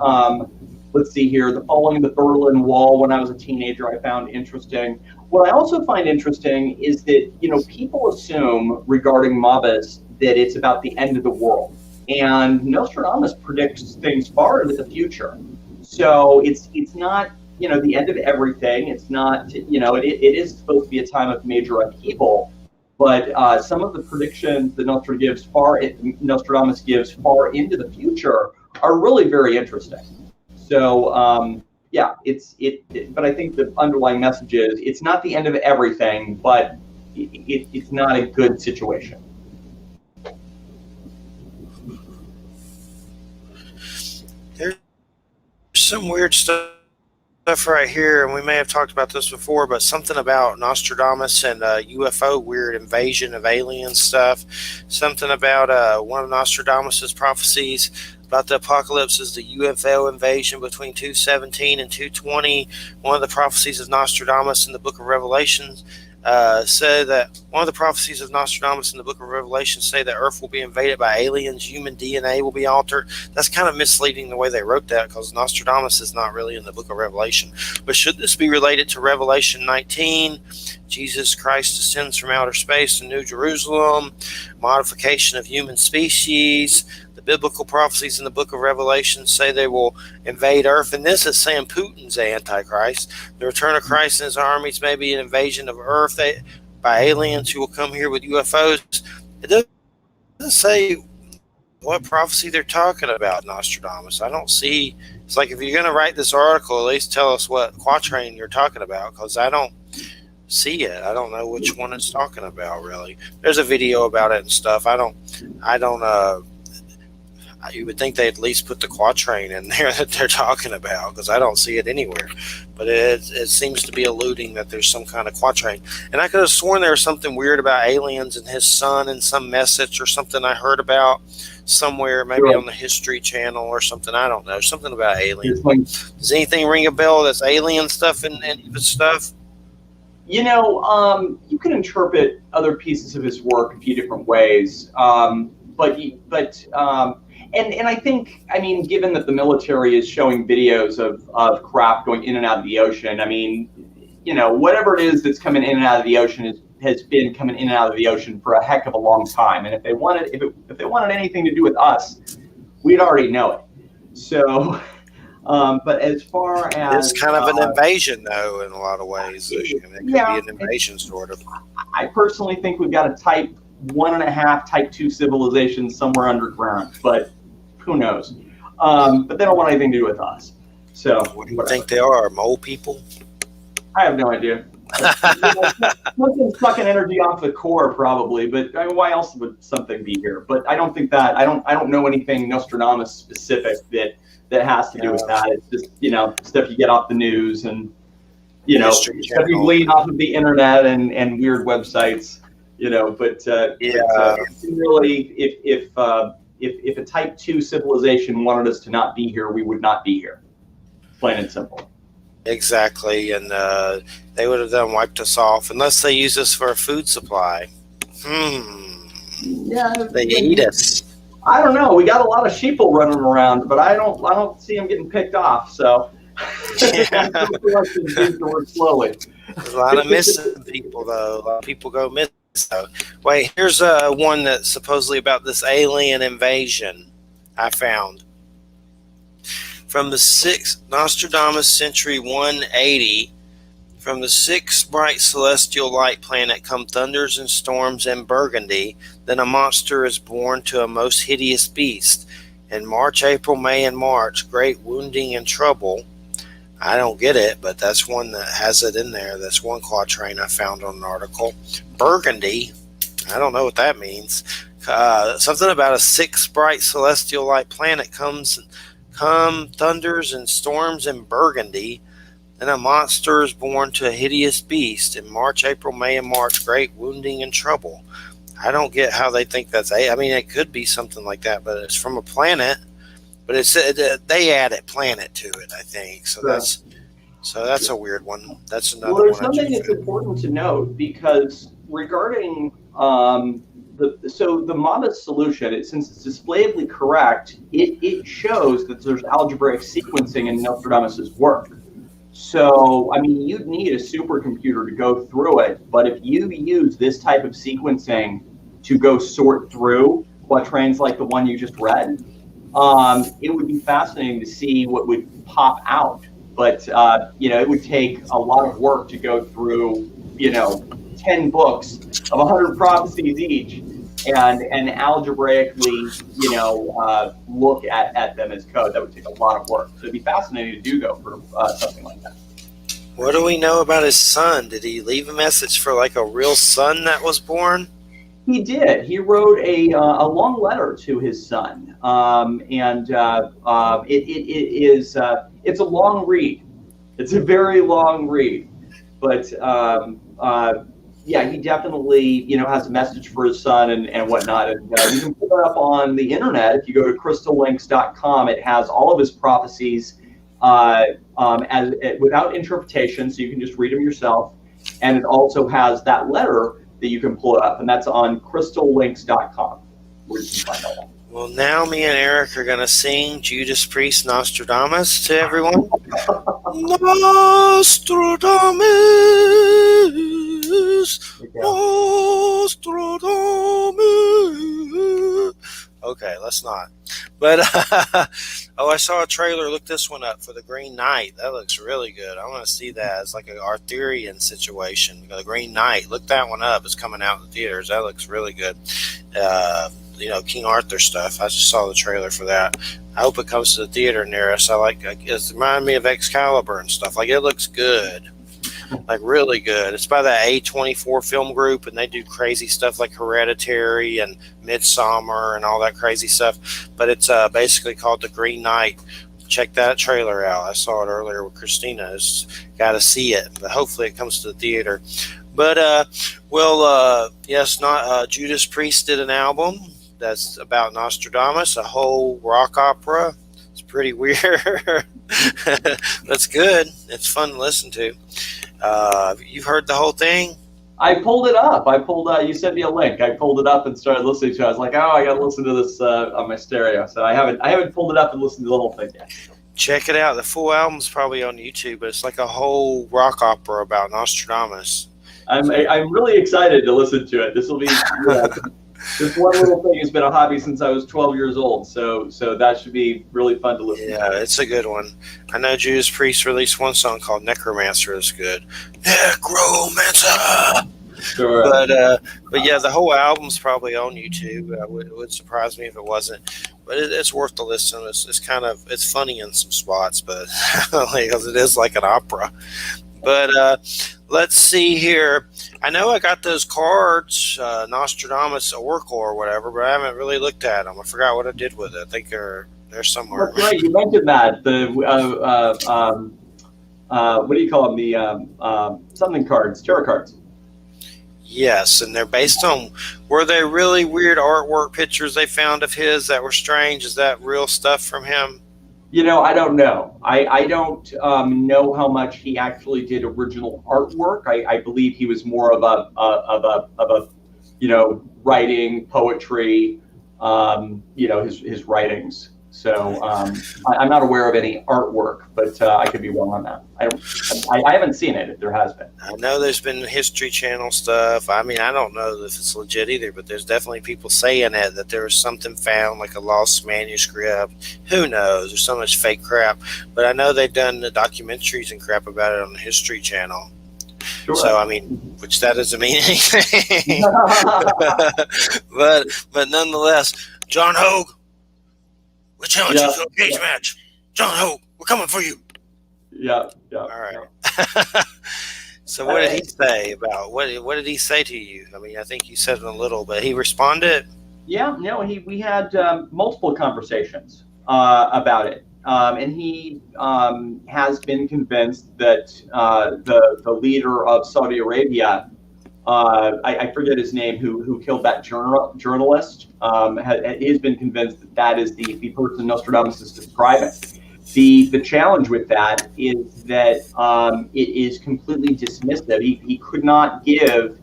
let's see here, the falling of the Berlin Wall when I was a teenager, I found interesting. What I also find interesting is that, people assume regarding Mabus that it's about the end of the world. And Nostradamus predicts things far into the future. So it's not, the end of everything. It's not, it is supposed to be a time of major upheaval. But some of the predictions that Nostradamus gives far into the future are really very interesting. So, but I think the underlying message is it's not the end of everything, but it's not a good situation. There's some weird stuff right here, and we may have talked about this before, but something about Nostradamus and UFO weird invasion of alien stuff. Something about one of Nostradamus's prophecies about the apocalypse is the UFO invasion between 217 and 220. One of the prophecies of Nostradamus in the book of Revelations said that one of the prophecies of Nostradamus in the book of Revelation say that Earth will be invaded by aliens, human DNA will be altered. That's kind of misleading the way they wrote that, because Nostradamus is not really in the book of Revelation. But should this be related to Revelation 19? Jesus Christ descends from outer space to New Jerusalem, modification of human species. The biblical prophecies in the book of Revelation say they will invade Earth, and this is saying Putin's the Antichrist. The return of Christ and his armies may be an invasion of Earth by aliens who will come here with UFOs. It doesn't say what prophecy they're talking about, Nostradamus. I don't see. It's like, if you're going to write this article, at least tell us what quatrain you're talking about, because I don't see it. I don't know which one it's talking about, really. There's a video about it and stuff. You would think they'd at least put the quatrain in there that they're talking about, because I don't see it anywhere. But it seems to be alluding that there's some kind of quatrain. And I could have sworn there was something weird about aliens and his son and some message or something I heard about somewhere, maybe on the History Channel or something. I don't know. Something about aliens. Does anything ring a bell that's alien stuff and stuff? You can interpret other pieces of his work a few different ways. And I think, given that the military is showing videos of craft going in and out of the ocean, whatever it is that's coming in and out of the ocean has been coming in and out of the ocean for a heck of a long time. And if they wanted anything to do with us, we'd already know it. So, but as far as it's kind of an invasion, though, in a lot of ways, it could be an invasion, sort of. I personally think we've got a type 1.5, type 2 civilization somewhere underground, but who knows? But they don't want anything to do with us. So what do you think they are? Mole people? I have no idea. Something sucking energy off the core, probably. But why else would something be here? But I don't think that. I don't know anything Nostradamus specific that has to do with that. It's just stuff you get off the news and stuff you glean off of the internet and weird websites. Really, if a type 2 civilization wanted us to not be here, we would not be here. Plain and simple. Exactly, and they would have then wiped us off unless they use us for a food supply. Yeah, they eat us. I don't know. We got a lot of sheeple running around, but I don't see them getting picked off. So slowly. There's a lot of missing people, though. A lot of people go missing. So, wait, here's one that's supposedly about this alien invasion I found. From the 6th, Nostradamus Century 180, from the 6th bright celestial light planet come thunders and storms in Burgundy. Then a monster is born to a most hideous beast. In March, April, May, and March, great wounding and trouble. I don't get it, but that's one that has it in there. That's one quatrain I found on an article. Burgundy, I don't know what that means. Something about a 6th bright celestial light planet come thunders and storms in Burgundy. Then a monster is born to a hideous beast. In March, April, May, and March, great wounding and trouble. I don't get how they think that's it could be something like that, but it's from a planet. But they added planet to it, I think. So that's a weird one. That's another one. Well, there's something that's important to note, because regarding the Mabus solution, since it's displayably correct, it shows that there's algebraic sequencing in Nostradamus's work. So, you'd need a supercomputer to go through it, but if you use this type of sequencing to go sort through quatrains like the one you just read, it would be fascinating to see what would pop out. But, it would take a lot of work to go through, 10 books of 100 prophecies each and algebraically, look at them as code. That would take a lot of work. So it'd be fascinating to do, though, for something like that. What do we know about his son? Did he leave a message for like a real son that was born? He did. He wrote a long letter to his son, it's a long read. It's a very long read, but he definitely has a message for his son and whatnot. And you can pull it up on the internet if you go to crystallinks.com. It has all of his prophecies without interpretation, so you can just read them yourself. And it also has that letter that you can pull up, and that's on crystallinks.com, where you can find all that. Well, now me and Eric are going to sing Judas Priest Nostradamus to everyone. Nostradamus, Nostradamus. Okay, let's not. But, oh, I saw a trailer. Look this one up for The Green Knight. That looks really good. I want to see that. It's like an Arthurian situation. The Green Knight. Look that one up. It's coming out in the theaters. That looks really good. King Arthur stuff. I just saw the trailer for that. I hope it comes to the theater near us. It reminded me of Excalibur and stuff. Like, it looks good. Like, really good. It's by that A24 film group, and they do crazy stuff like Hereditary and Midsommar and all that crazy stuff. But it's basically called The Green Knight. Check that trailer out. I saw it earlier with Christina. Got to see it. But hopefully it comes to the theater. But, yes, Judas Priest did an album that's about Nostradamus, a whole rock opera. It's pretty weird. That's good. It's fun to listen to. You've heard the whole thing? I pulled it up. You sent me a link. I pulled it up and started listening to it. I was like, oh, I got to listen to this on my stereo. So I haven't pulled it up and listened to the whole thing yet. Check it out. The full album's probably on YouTube, but it's like a whole rock opera about Nostradamus. I'm really excited to listen to it. This will be this one little thing has been a hobby since I was 12 years old, so that should be really fun to listen to. Yeah, it's a good one. I know Judas Priest released one song called Necromancer. It's good. Necromancer! Sure. But yeah, the whole album's probably on YouTube. It would surprise me if it wasn't. But it's worth the listen. It's funny in some spots, but because it is like an opera. But let's see here. I know I got those cards, Nostradamus Oracle or whatever, but I haven't really looked at them. I forgot what I did with it. I think they're somewhere. That's right. You mentioned that. The what do you call them? The something cards, tarot cards. Yes, and they're based on. Were they really weird artwork pictures they found of his that were strange? Is that real stuff from him? I don't know. I don't know how much he actually did original artwork. I believe he was more of a writing, poetry, his writings. So I'm not aware of any artwork, but I could be wrong on that. I haven't seen it if there has been. I know there's been History Channel stuff. I mean, I don't know if it's legit either, but there's definitely people saying that there was something found, like a lost manuscript. Who knows? There's so much fake crap. But I know they've done the documentaries and crap about it on the History Channel. Sure. So, I mean, which that doesn't mean anything. but nonetheless, John Hogue. We're challenging for a cage match. John Hope, we're coming for you. Yeah. All right. So what did he say about what did he say to you? I mean, I think you said it a little, but he responded. Yeah, no, we had multiple conversations about it, and he has been convinced that the leader of Saudi Arabia. I forget his name, who killed that journalist, has been convinced that is the person Nostradamus is describing. The challenge with that is that it is completely dismissive. He could not give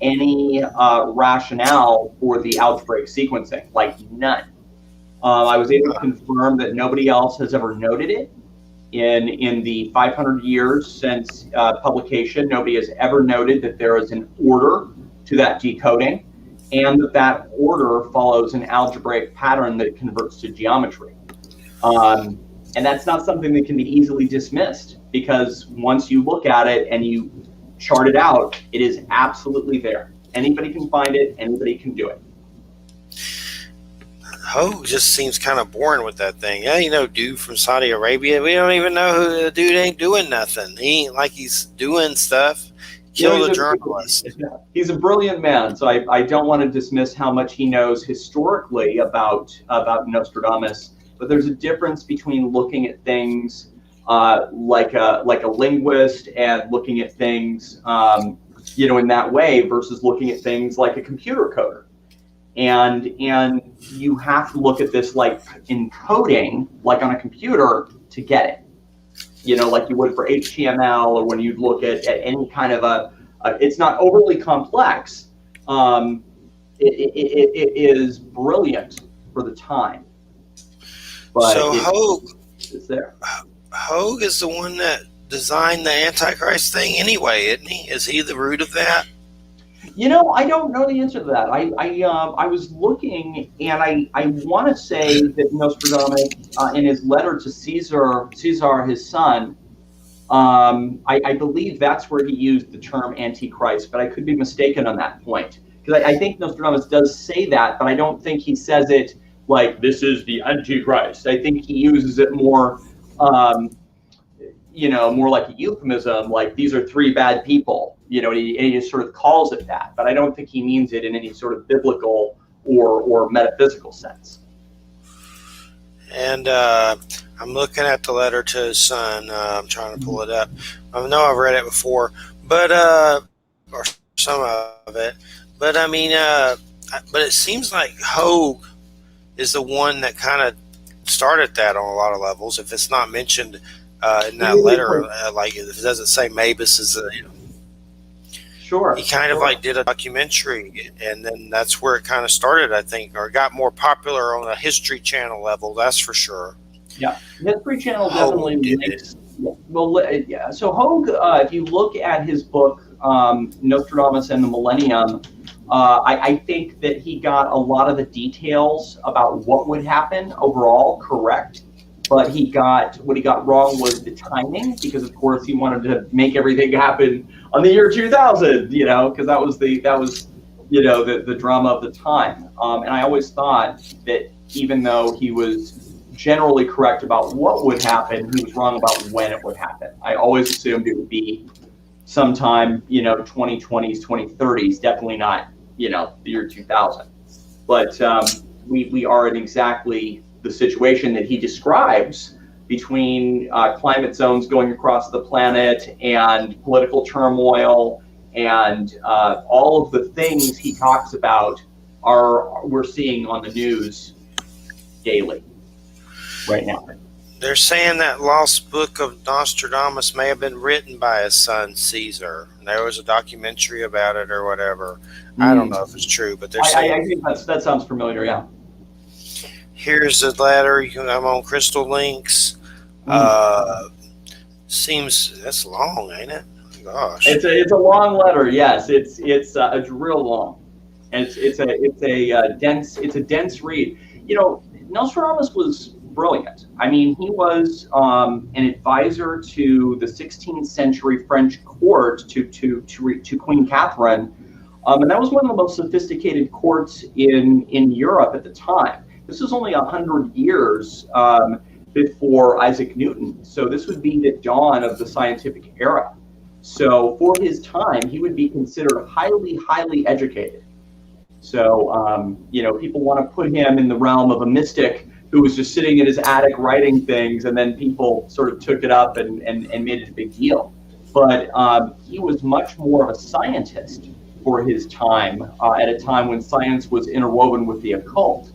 any rationale for the outbreak sequencing, like none. I was able to confirm that nobody else has ever noted it. In the 500 years since publication, nobody has ever noted that there is an order to that decoding, and that order follows an algebraic pattern that converts to geometry. And that's not something that can be easily dismissed, because once you look at it and you chart it out, it is absolutely there. Anybody can find it, anybody can do it. Hogue just seems kind of boring with that thing. Yeah, dude from Saudi Arabia. We don't even know who the dude ain't doing nothing. He ain't like he's doing stuff. Kill the journalist. He's a brilliant man, so I don't want to dismiss how much he knows historically about Nostradamus. But there's a difference between looking at things like a linguist and looking at things in that way versus looking at things like a computer coder. And you have to look at this like in coding, like on a computer, to get it. Like you would for HTML, or when you look at any kind of It's not overly complex. It is brilliant for the time. But so it's there. Hogue is the one that designed the Antichrist thing anyway, isn't he? Is he the root of that? I don't know the answer to that. I was looking, and I want to say that Nostradamus, in his letter to Caesar, his son, I believe that's where he used the term Antichrist, but I could be mistaken on that point. Because I think Nostradamus does say that, but I don't think he says it like, this is the Antichrist. I think he uses it more, more like a euphemism, like these are three bad people, and he just sort of calls it that. But I don't think he means it in any sort of biblical or metaphysical sense. And I'm looking at the letter to his son. I'm trying to pull it up. I know I've read it before, but or some of it. But I mean, but it seems like Hogue is the one that kind of started that on a lot of levels. If it's not mentioned in that letter, like if it doesn't say Mabus is sure. He kind of like did a documentary, and then that's where it kind of started, I think, or got more popular on a History Channel level. That's for sure. Yeah, History Channel definitely makes. Well, yeah. So Hogue, if you look at his book Nostradamus and the Millennium, I think that he got a lot of the details about what would happen overall correct, but what he got wrong was the timing, because of course he wanted to make everything happen on the year 2000, because that was the drama of the time. And I always thought that even though he was generally correct about what would happen, he was wrong about when it would happen. I always assumed it would be sometime, 2020s, 2030s, definitely not, the year 2000. But we are in exactly the situation that he describes between climate zones going across the planet and political turmoil and all of the things he talks about we're seeing on the news daily right now. They're saying that lost book of Nostradamus may have been written by his son Caesar. There was a documentary about it or whatever. I don't know if it's true, but they're saying. I think that sounds familiar. Yeah. Here's the letter. I'm on Crystal Links. Seems that's long, ain't it? Gosh. It's a long letter. Yes, it's real long, and it's a dense read. Nostradamus was brilliant. I mean, he was an advisor to the 16th century French court to Queen Catherine, and that was one of the most sophisticated courts in Europe at the time. This was only 100 years before Isaac Newton, so this would be the dawn of the scientific era. So for his time, he would be considered highly, highly educated. So, people want to put him in the realm of a mystic who was just sitting in his attic writing things, and then people sort of took it up and made it a big deal. But he was much more of a scientist for his time, at a time when science was interwoven with the occult.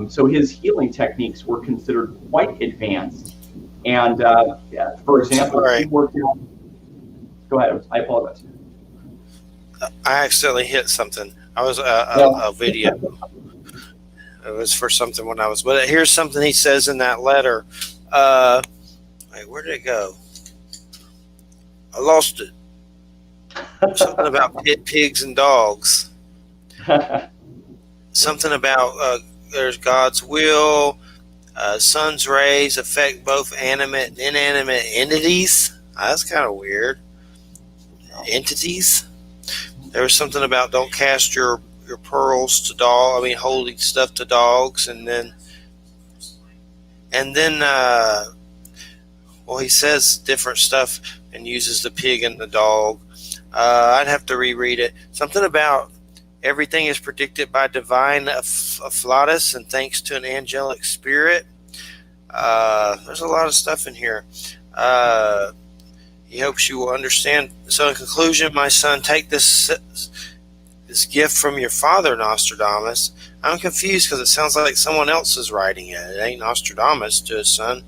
So his healing techniques were considered quite advanced. And for example, he worked out. Go ahead. I apologize. I accidentally hit something. I was a video. It was for something when I was. But here's something he says in that letter. Wait, where did it go? I lost it. Something about pigs and dogs. Something about there's God's will. Sun's rays affect both animate and inanimate entities. That's kind of weird. Entities. There was something about don't cast your pearls to holding stuff to dogs, and then he says different stuff and uses the pig and the dog. I'd have to reread it. Something about everything is predicted by divine afflatus and thanks to an angelic spirit. There's a lot of stuff in here. He hopes you will understand. So in conclusion, my son, take this gift from your father, Nostradamus. I'm confused because it sounds like someone else is writing it. It ain't Nostradamus to his son.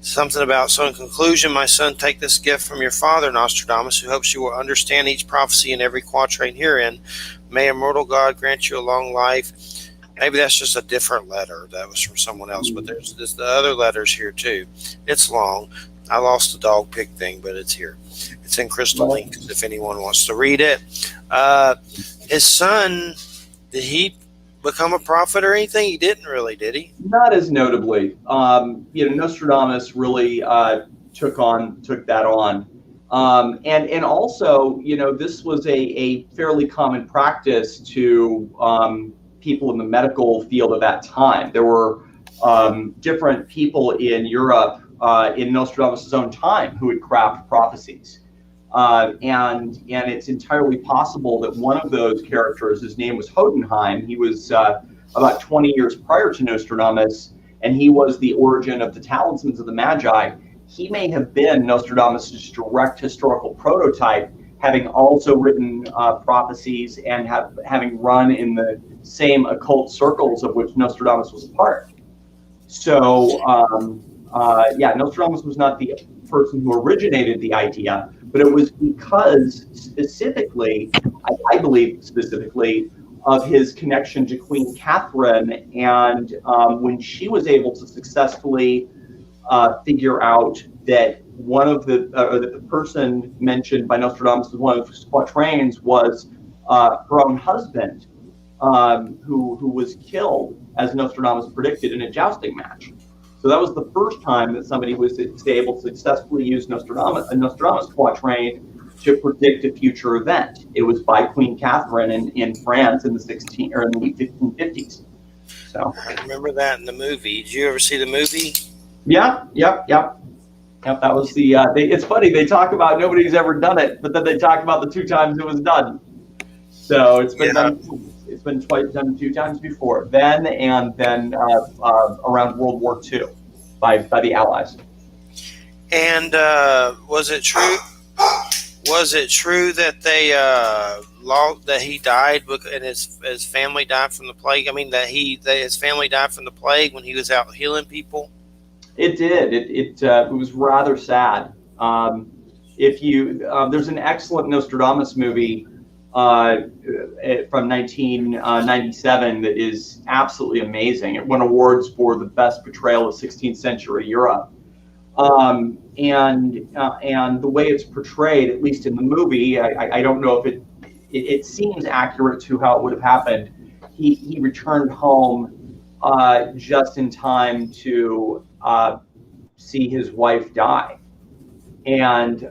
Something about, so in conclusion, my son, take this gift from your father, Nostradamus, who hopes you will understand each prophecy and every quatrain herein. May immortal God grant you a long life. Maybe that's just a different letter. That was from someone else, but there's the other letters here too. It's long. I lost the dog pig thing, but it's here. It's in crystal ink if anyone wants to read it. His son, did he become a prophet or anything? He didn't really, did he? Not as notably. Nostradamus really took that on. And also, this was a fairly common practice to people in the medical field of that time. There were different people in Europe in Nostradamus' own time who would craft prophecies. And it's entirely possible that one of those characters, his name was Hodenheim. He was about 20 years prior to Nostradamus, and he was the origin of the talismans of the Magi. He may have been Nostradamus' direct historical prototype, having also written prophecies and having run in the same occult circles of which Nostradamus was a part. So, Nostradamus was not the person who originated the idea, but it was because specifically, I believe specifically, of his connection to Queen Catherine, and when she was able to successfully figure out that the person mentioned by Nostradamus as one of his quatrains was her own husband, who was killed, as Nostradamus predicted, in a jousting match. So that was the first time that somebody was able to successfully use a Nostradamus quatrain to predict a future event. It was by Queen Catherine in France in the 1550s. So I remember that in the movie. Did you ever see the movie? Yeah. That was the. It's funny, they talk about nobody's ever done it, but then they talk about the 2 times it was done. So it's been done. It's been done 2 times before, then and then around World War II by the Allies. And was it true? Was it true that they that he died and his family died from the plague? I mean, that his family died from the plague when he was out healing people. It did. It was rather sad. There's an excellent Nostradamus movie from 1997 that is absolutely amazing. It won awards for the best portrayal of 16th century Europe. And the way it's portrayed, at least in the movie, I don't know if it seems accurate to how it would have happened. He returned home just in time to see his wife die, and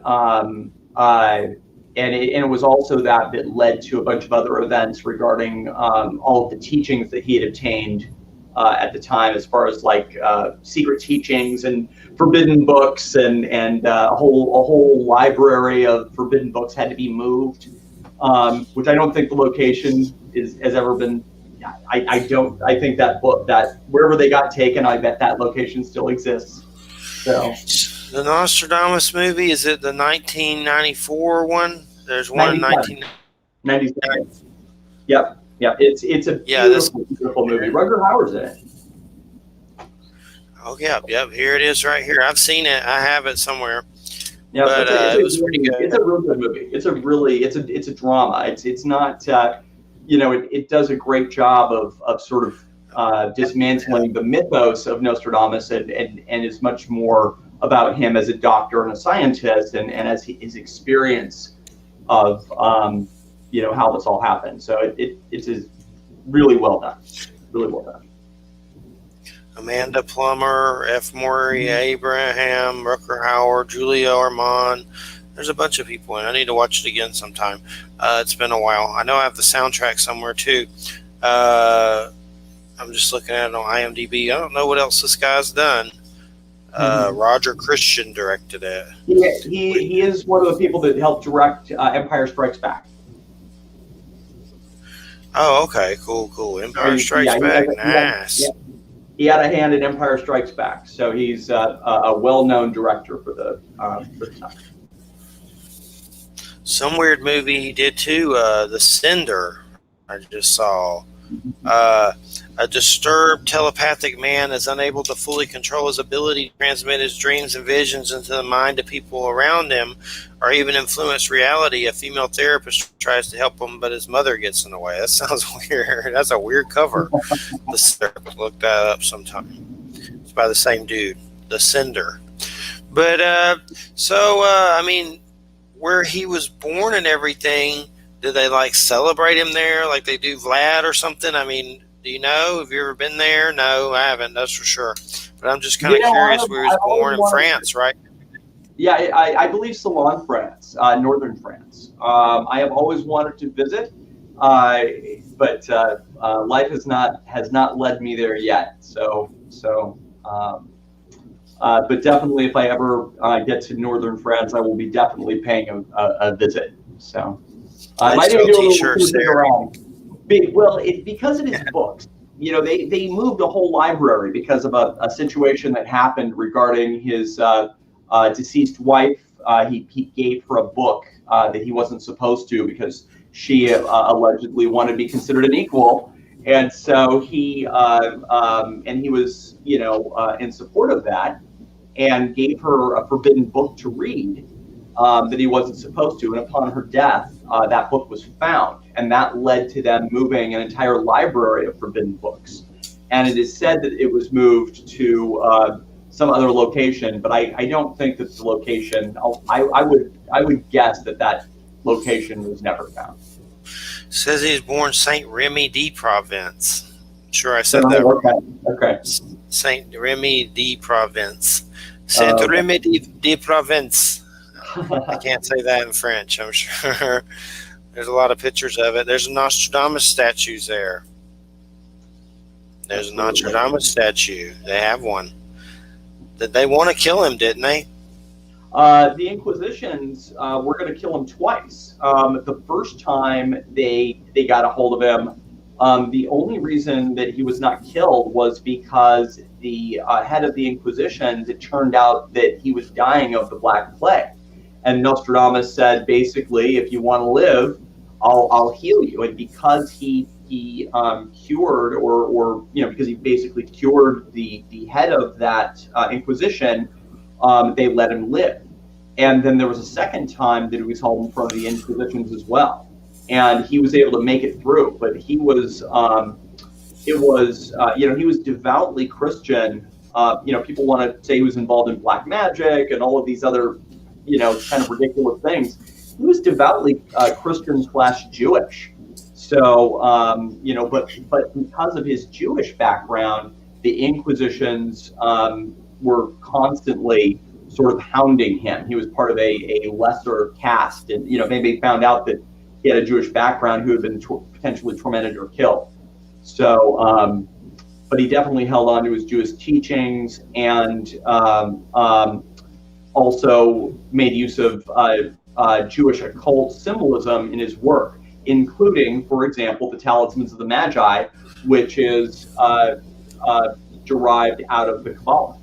it was also that led to a bunch of other events regarding all of the teachings that he had obtained at the time, as far as secret teachings and forbidden books, and a whole library of forbidden books had to be moved, which I don't think the location has ever been. I think that wherever they got taken, I bet that location still exists. So the Nostradamus movie, is it the 1994 one? There's one in 1997. Yep. It's a beautiful movie. Rutger Hauer's in it. Oh, yep. Here it is, right here. I've seen it. I have it somewhere. Yeah, but it was pretty good. It's a real good movie. It's a drama. It's not. It does a great job of sort of dismantling the mythos of Nostradamus, and is much more about him as a doctor and a scientist, and as his experience of how this all happened. So it is really well done. Really well done. Amanda Plummer, F. Maury Abraham, Rutger Hauer, Julia Ormond. There's a bunch of people in it. I need to watch it again sometime. It's been a while. I know I have the soundtrack somewhere too. I'm just looking at it on IMDb. I don't know what else this guy's done. Roger Christian directed it. He is one of the people that helped direct Empire Strikes Back. Oh, okay. Cool. Empire Strikes Back. Nice. He had a hand in Empire Strikes Back, so he's a well-known director for the time. Some weird movie he did too, The Cinder, I just saw. A disturbed telepathic man is unable to fully control his ability to transmit his dreams and visions into the mind of people around him, or even influence reality. A female therapist tries to help him, but his mother gets in the way. That sounds weird. That's a weird cover. The Cinder. Look that up sometime. It's by the same dude, The Cinder. But I mean, where he was born and everything, do they like celebrate him there like they do Vlad or something? I mean, do you know? Have you ever been there? No, I haven't. That's for sure. But I'm just kind of curious. Where he was born in France, right? Yeah, I believe Salon, France, northern France. I have always wanted to visit, but life has not led me there yet. But definitely, if I ever get to northern France, I will be definitely paying a visit. So I might even do a little cruising around. Because it is books. You know, they moved a whole library because of a situation that happened regarding his deceased wife. He gave her a book that he wasn't supposed to because she allegedly wanted to be considered an equal, and so he was in support of that, and gave her a forbidden book to read that he wasn't supposed to. And upon her death, that book was found, and that led to them moving an entire library of forbidden books. And it is said that it was moved to some other location, but I don't think that the location. I would guess that location was never found. Says he was born Saint Remy de Provence. I'm sure I said that right. Okay. Saint Remy de Provence. Saint Remy de Provence. I can't say that in French, I'm sure. There's a lot of pictures of it. There's a Nostradamus statues there. There's a Nostradamus statue. They have one. Did they want to kill him, didn't they? The Inquisitions were going to kill him twice. The first time they got a hold of him, the only reason that he was not killed was because the head of the Inquisitions, it turned out that he was dying of the Black Plague. And Nostradamus said, basically, if you want to live, I'll heal you. And because he cured, or because he basically cured the head of that Inquisition, they let him live. And then there was a second time that he was held in front of the Inquisitions as well, and he was able to make it through. But he was, he was devoutly Christian. People want to say he was involved in black magic and all of these other, kind of ridiculous things. He was devoutly Christian/Jewish. So, but because of his Jewish background, the Inquisitions were constantly sort of hounding him. He was part of a lesser caste, and maybe found out that he had a Jewish background who had been potentially tormented or killed. So, but he definitely held on to his Jewish teachings, and also made use of Jewish occult symbolism in his work, including, for example, the Talismans of the Magi, which is derived out of the Kabbalah.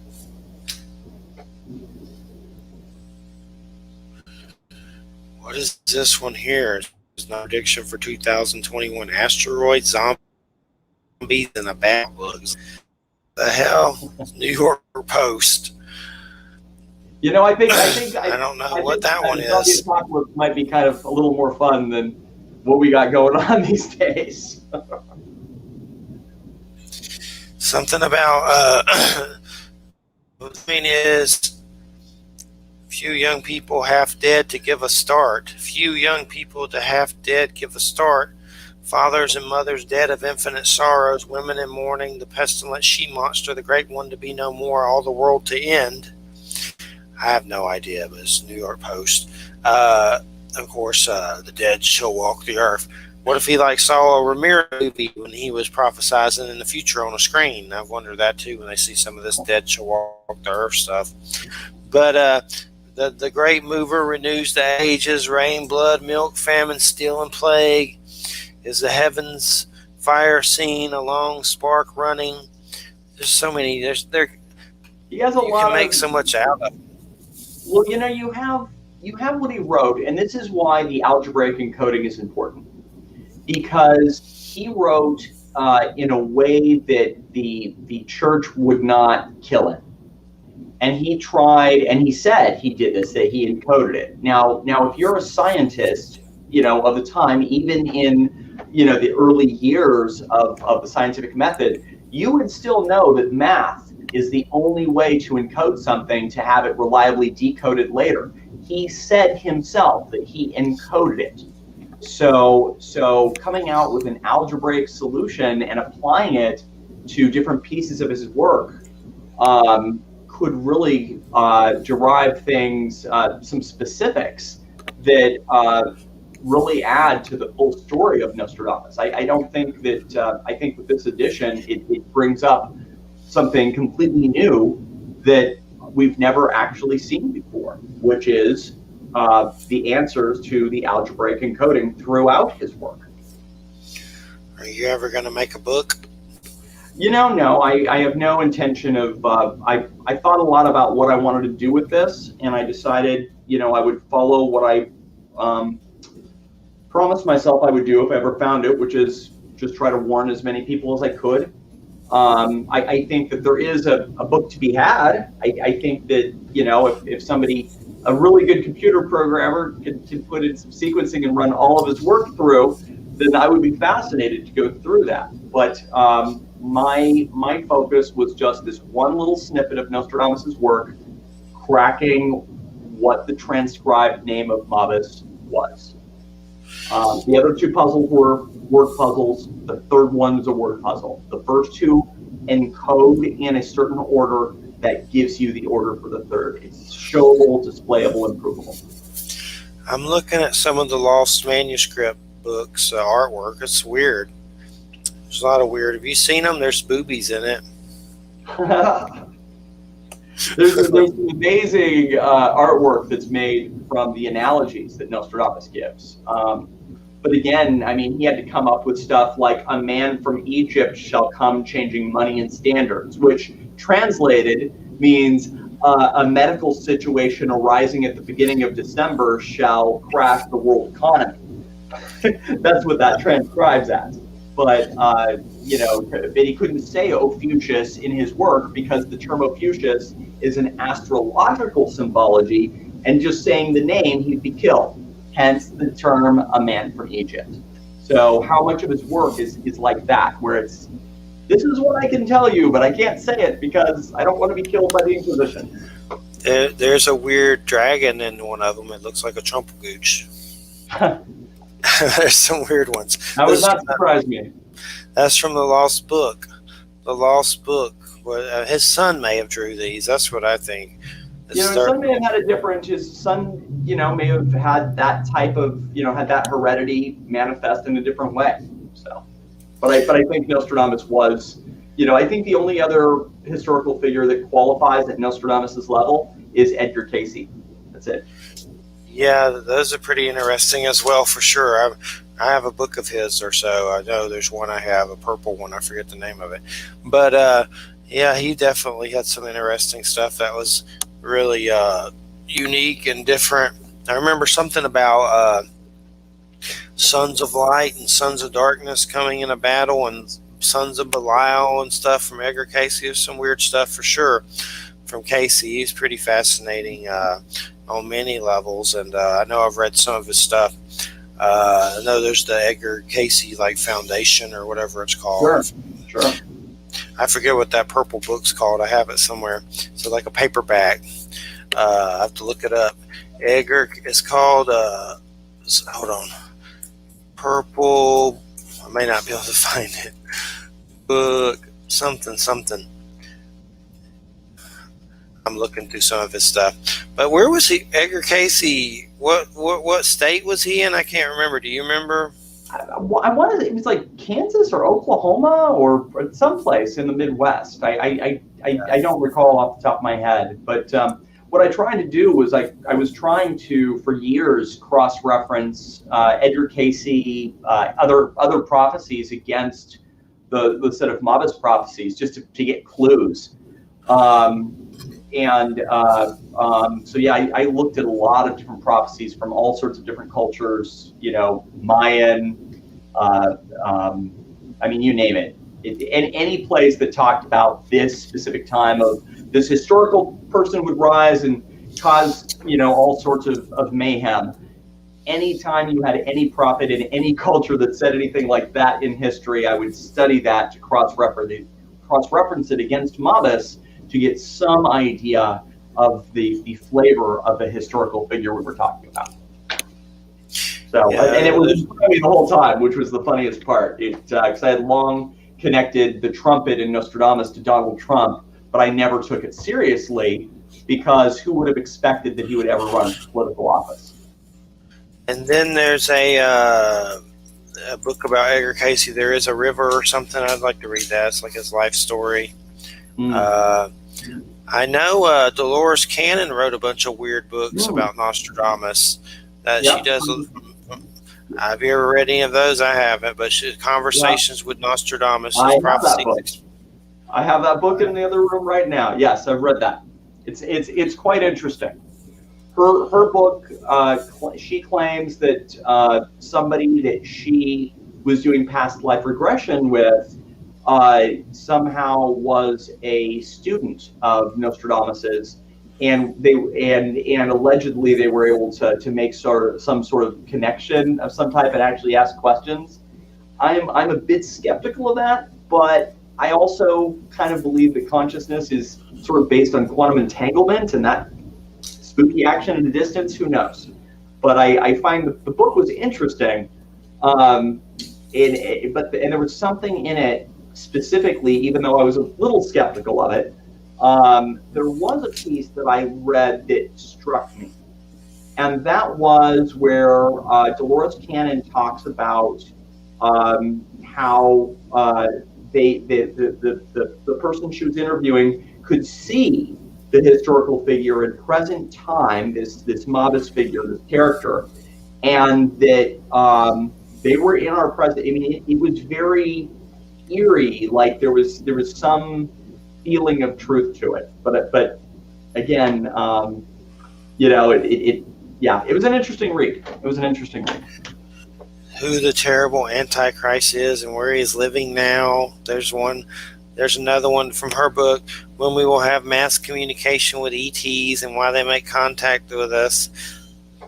What is this one here? It's not a prediction for 2021. Asteroid, zombies, and a bad bugs. The hell? New York Post. I think I don't know what that one is. Apocalypse might be kind of a little more fun than what we got going on these days. Something about the thing is, few young people half dead to give a start. Few young people to half dead give a start. Fathers and mothers dead of infinite sorrows. Women in mourning. The pestilent she-monster, the great one to be no more. All the world to end. I have no idea, but it's New York Post. Of course, the dead shall walk the earth. What if he saw a Ramirez movie when he was prophesizing in the future on a screen? I've wondered that too when they see some of this dead shall walk the earth stuff. But the great mover renews the ages, rain, blood, milk, famine, steel, and plague. Is the heavens fire seen, a long spark running? There's so many. He has a lot. You can make so much out of it. Well, you have what he wrote, and this is why the algebraic encoding is important, because he wrote in a way that the church would not kill it. And he tried, and he said he did this, that he encoded it. Now, if you're a scientist, of the time, even in, the early years of the scientific method, you would still know that math is the only way to encode something to have it reliably decoded later. He said himself that he encoded it. So coming out with an algebraic solution and applying it to different pieces of his work could really derive things, some specifics that really add to the full story of Nostradamus. I don't think that, I think with this edition, it brings up something completely new that we've never actually seen before, which is the answers to the algebraic encoding throughout his work. Are you ever going to make a book? No, I have no intention of, I thought a lot about what I wanted to do with this, and I decided, I would follow what I promised myself I would do if I ever found it, which is just try to warn as many people as I could. I think that there is a book to be had. I think that, if somebody, a really good computer programmer can put in some sequencing and run all of his work through, then I would be fascinated to go through that. But my focus was just this one little snippet of Nostradamus's work, cracking what the transcribed name of Mabus was. The other two puzzles were word puzzles. The third one is a word puzzle. The first two encode in a certain order that gives you the order for the third. It's showable, displayable, and provable. I'm looking at some of the lost manuscript books, artwork. It's weird. There's a lot of weird. Have you seen them? There's boobies in it. There's some amazing artwork that's made from the analogies that Nostradamus gives. But again, he had to come up with stuff like a man from Egypt shall come changing money and standards, which translated means a medical situation arising at the beginning of December shall crash the world economy. That's what that transcribes as. But, but he couldn't say Ophiuchus in his work because the term Ophiuchus is an astrological symbology, and just saying the name, he'd be killed. Hence the term a man from Egypt. So how much of his work is like that, where it's, this is what I can tell you, but I can't say it because I don't want to be killed by the Inquisition. There's a weird dragon in one of them. It looks like a trumpelgooch. There's some weird ones. That would not surprise me. That's from the Lost Book. The Lost Book. His son may have drew these. That's what I think. His son may have had a different. His son, may have had that type of, had that heredity manifest in a different way. So, but I think Nostradamus was, I think the only other historical figure that qualifies at Nostradamus's level is Edgar Cayce. That's it. Yeah, those are pretty interesting as well, for sure. I have a book of his or so. I know there's one I have, a purple one. I forget the name of it. But, yeah, he definitely had some interesting stuff that was really unique and different. I remember something about sons of light and sons of darkness coming in a battle, and sons of Belial and stuff from Edgar Cayce. There's some weird stuff for sure from Cayce. He's pretty fascinating on many levels, and I know I've read some of his stuff. I know there's the Edgar Cayce Foundation or whatever it's called. Sure. I forget what that purple book's called. I have it somewhere. So like a paperback. I have to look it up. Edgar is called, hold on, purple, I may not be able to find it, book, something. I'm looking through some of his stuff. But where was he, Edgar Cayce, what state was he in? I can't remember. Do you remember? I wanted, it was like Kansas or Oklahoma or someplace in the Midwest. I don't recall off the top of my head, but what I tried to do was I was trying to, for years, cross-reference Edgar Cayce, other prophecies against the set of Mabus prophecies, just to get clues. So yeah, I looked at a lot of different prophecies from all sorts of different cultures, Mayan, I mean, you name it. In any place that talked about this specific time of this historical person would rise and cause, all sorts of mayhem. Anytime you had any prophet in any culture that said anything like that in history, I would study that to cross-reference it against Mabus to get some idea of the flavor of the historical figure we were talking about. So, and it was funny the whole time, which was the funniest part. Because I had long connected the trumpet in Nostradamus to Donald Trump, but I never took it seriously because who would have expected that he would ever run for political office? And then there's a book about Edgar Casey. There is a river or something. I'd like to read that. It's like his life story. I know Dolores Cannon wrote a bunch of weird books about Nostradamus. She does. Have you ever read any of those? I haven't, but Conversations with Nostradamus. I have that book in the other room right now. Yes, I've read that. It's quite interesting. Her book, she claims that somebody that she was doing past life regression with somehow was a student of Nostradamus's, and allegedly they were able to make some sort of connection of some type and actually ask questions. I'm a bit skeptical of that, but I also kind of believe that consciousness is sort of based on quantum entanglement, and that spooky action in the distance, who knows? But I find that the book was interesting, but there was something in it specifically, even though I was a little skeptical of it. There was a piece that I read that struck me, and that was where Dolores Cannon talks about how the person she was interviewing could see the historical figure in present time, this Mabus figure, this character, and that they were in our present. I mean, it was very eerie, like there was some feeling of truth to it. But again, it was an interesting read. Who the terrible Antichrist is and where he's living now. There's another one from her book, When We Will Have Mass Communication with ETs and Why They Make Contact with Us.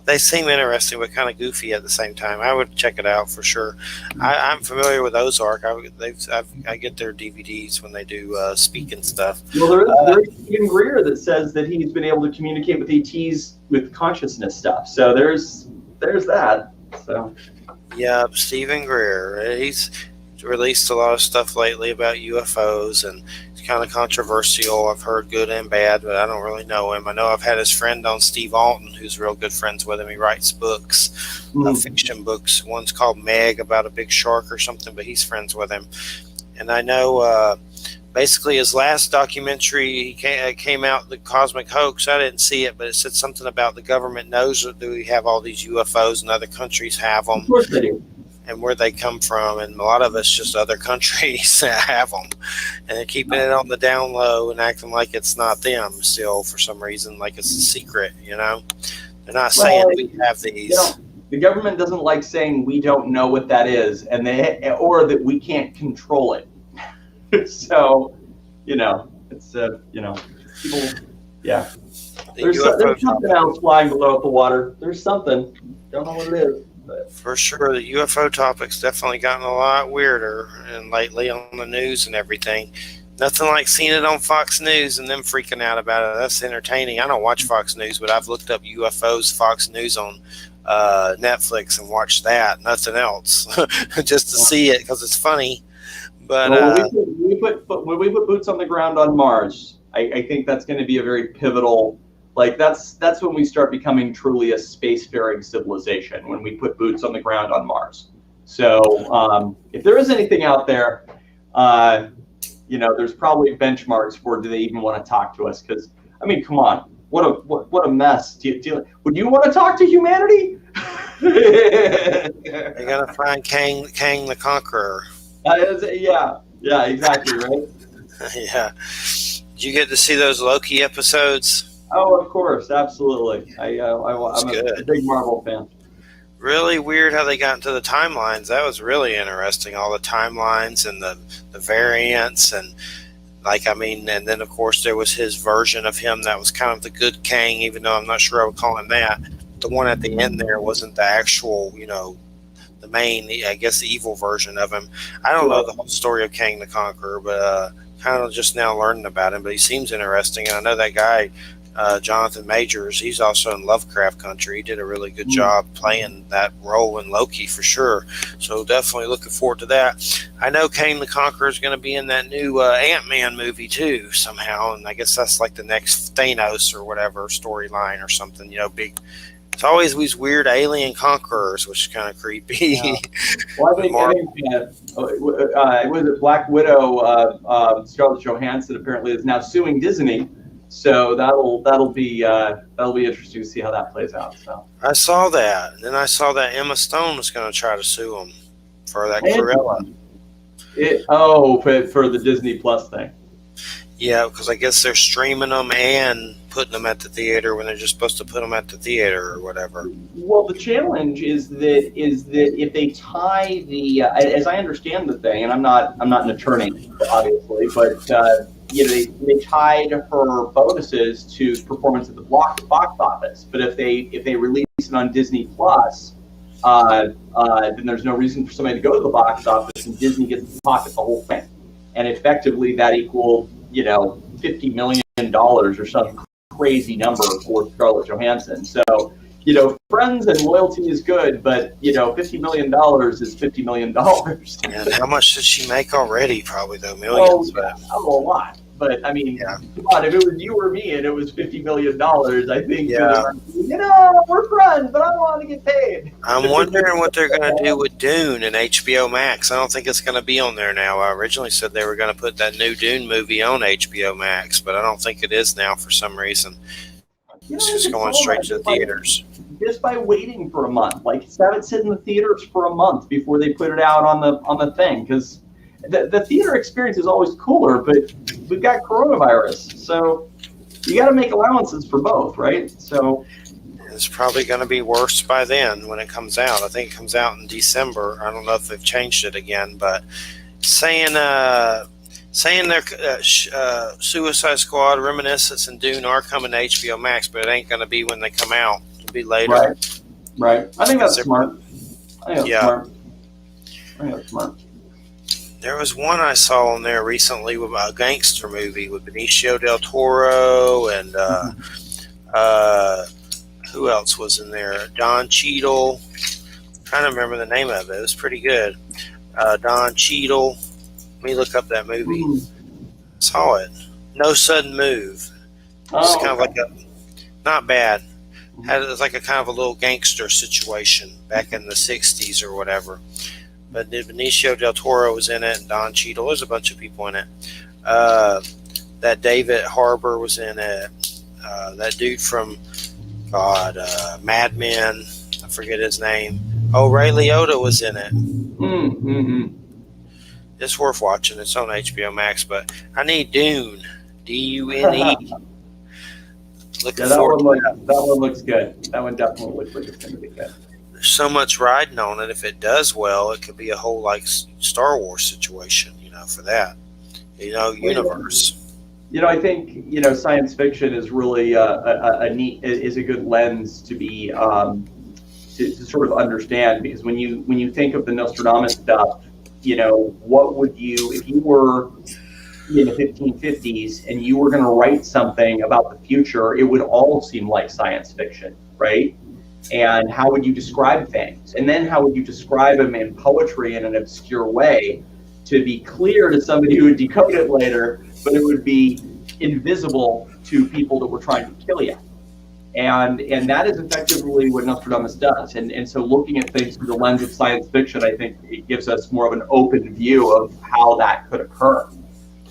They seem interesting, but kind of goofy at the same time. I would check it out for sure. I'm familiar with Ozark. I get their DVDs when they do speaking stuff. Well, there's Stephen Greer that says that he's been able to communicate with ETs with consciousness stuff. So there's that. So. Yeah, Stephen Greer. He's released a lot of stuff lately about UFOs, and it's kind of controversial. I've heard good and bad, but I don't really know him. I know I've had his friend on, Steve Alton, who's real good friends with him. He writes books, fiction books. One's called Meg, about a big shark or something, but he's friends with him. And I know basically his last documentary came out, The Cosmic Hoax. I didn't see it, but it said something about the government knows that we have all these UFOs and other countries have them. Of course they do. And where they come from, and a lot of it's just other countries that have them, and they're keeping it on the down low and acting like it's not them still for some reason, like it's a secret. They're not saying we have these. The government doesn't like saying we don't know what that is, or that we can't control it. So, it's people. Yeah, there's something else flying below the water. There's something. Don't know what it is. But. For sure, the UFO topic's definitely gotten a lot weirder, and lately on the news and everything. Nothing like seeing it on Fox News and them freaking out about it. That's entertaining. I don't watch Fox News, but I've looked up UFOs, Fox News on Netflix and watched that. Nothing else, just to see it because it's funny. But when we put boots on the ground on Mars, I think that's going to be a very pivotal. Like that's when we start becoming truly a spacefaring civilization, when we put boots on the ground on Mars. So if there is anything out there, there's probably benchmarks for do they even want to talk to us? Because I mean, come on, what a mess. Would you want to talk to humanity? They gotta find Kang the Conqueror. Yeah, exactly, right. Yeah. Did you get to see those Loki episodes? Oh, of course, absolutely. I'm a big Marvel fan. really weird how they got into the timelines. That was really interesting. All the timelines and the variants and and then of course there was his version of him that was kind of the good king, even though I'm not sure I would call him that. The one at the end there wasn't the actual, the main, I guess, the evil version of him. I don't know the whole story of Kang the Conqueror, but kind of just now learning about him. But he seems interesting, and I know that guy, Jonathan Majors. He's also in Lovecraft country. He did a really good job playing that role in Loki for sure. So definitely looking forward to that. I know Kang the Conqueror is going to be in that new Ant-Man movie too somehow, and I guess that's like the next Thanos or whatever storyline or something. Big. It's always these weird alien conquerors, which is kind of creepy. Yeah. Well, I think was it Black Widow? Scarlett Johansson apparently is now suing Disney, so that'll be interesting to see how that plays out. So I saw that, and then I saw that Emma Stone was going to try to sue him for that Cruella. For the Disney Plus thing. Yeah, because I guess they're streaming them and putting them at the theater when they're just supposed to put them at the theater or whatever. Well, the challenge is that if they tie the, as I understand the thing, and I'm not an attorney, obviously, but they tied her bonuses to performance at the box office. But if they release it on Disney Plus, then there's no reason for somebody to go to the box office, and Disney gets to pocket the whole thing, and effectively that equals $50 million or some crazy number for Scarlett Johansson. So, friends and loyalty is good, but $50 million is $50 million. And how much did she make already? Probably though millions. A lot. But I mean, come on, if it was you or me and it was $50 million, I think we're friends, but I want to get paid. I'm wondering what they're going to do with Dune and HBO Max. I don't think it's going to be on there now. I originally said they were going to put that new Dune movie on HBO Max, but I don't think it is now for some reason. It's just going straight to the theaters. Just by waiting for a month, have it sit in the theaters for a month before they put it out on the thing, because the theater experience is always cooler, but we've got coronavirus, so you got to make allowances for both, right? So it's probably going to be worse by then when it comes out. I think it comes out in December. I don't know if they've changed it again, but saying their Suicide Squad, Reminiscence, and Dune are coming to HBO Max, but it ain't going to be when they come out. It'll be later. Right. I think that's smart. I think that's smart. There was one I saw on there recently with a gangster movie with Benicio del Toro and who else was in there? Don Cheadle. I'm trying to remember the name of it. It was pretty good. Don Cheadle. Let me look up that movie. Saw it. No Sudden Move. It's kind of like not bad. It was like a kind of a little gangster situation back in the 60s or whatever. But Benicio del Toro was in it, and Don Cheadle. There's a bunch of people in it. That David Harbour was in it. That dude from Mad Men. I forget his name. Oh, Ray Liotta was in it. Mm-hmm. It's worth watching. It's on HBO Max. But I need Dune. D-U-N-E. Looking forward to that. That one looks good. That one definitely looks like it's going to be good. There's so much riding on it. If it does well, it could be a whole Star Wars situation, for that, universe. I think science fiction is really a good lens to be to sort of understand, because when you think of the Nostradamus stuff, what would you, if you were in the 1550s and you were going to write something about the future, it would all seem like science fiction, right? And how would you describe things? And then how would you describe them in poetry in an obscure way to be clear to somebody who would decode it later, but it would be invisible to people that were trying to kill you? And that is effectively what Nostradamus does. And so looking at things through the lens of science fiction, I think it gives us more of an open view of how that could occur.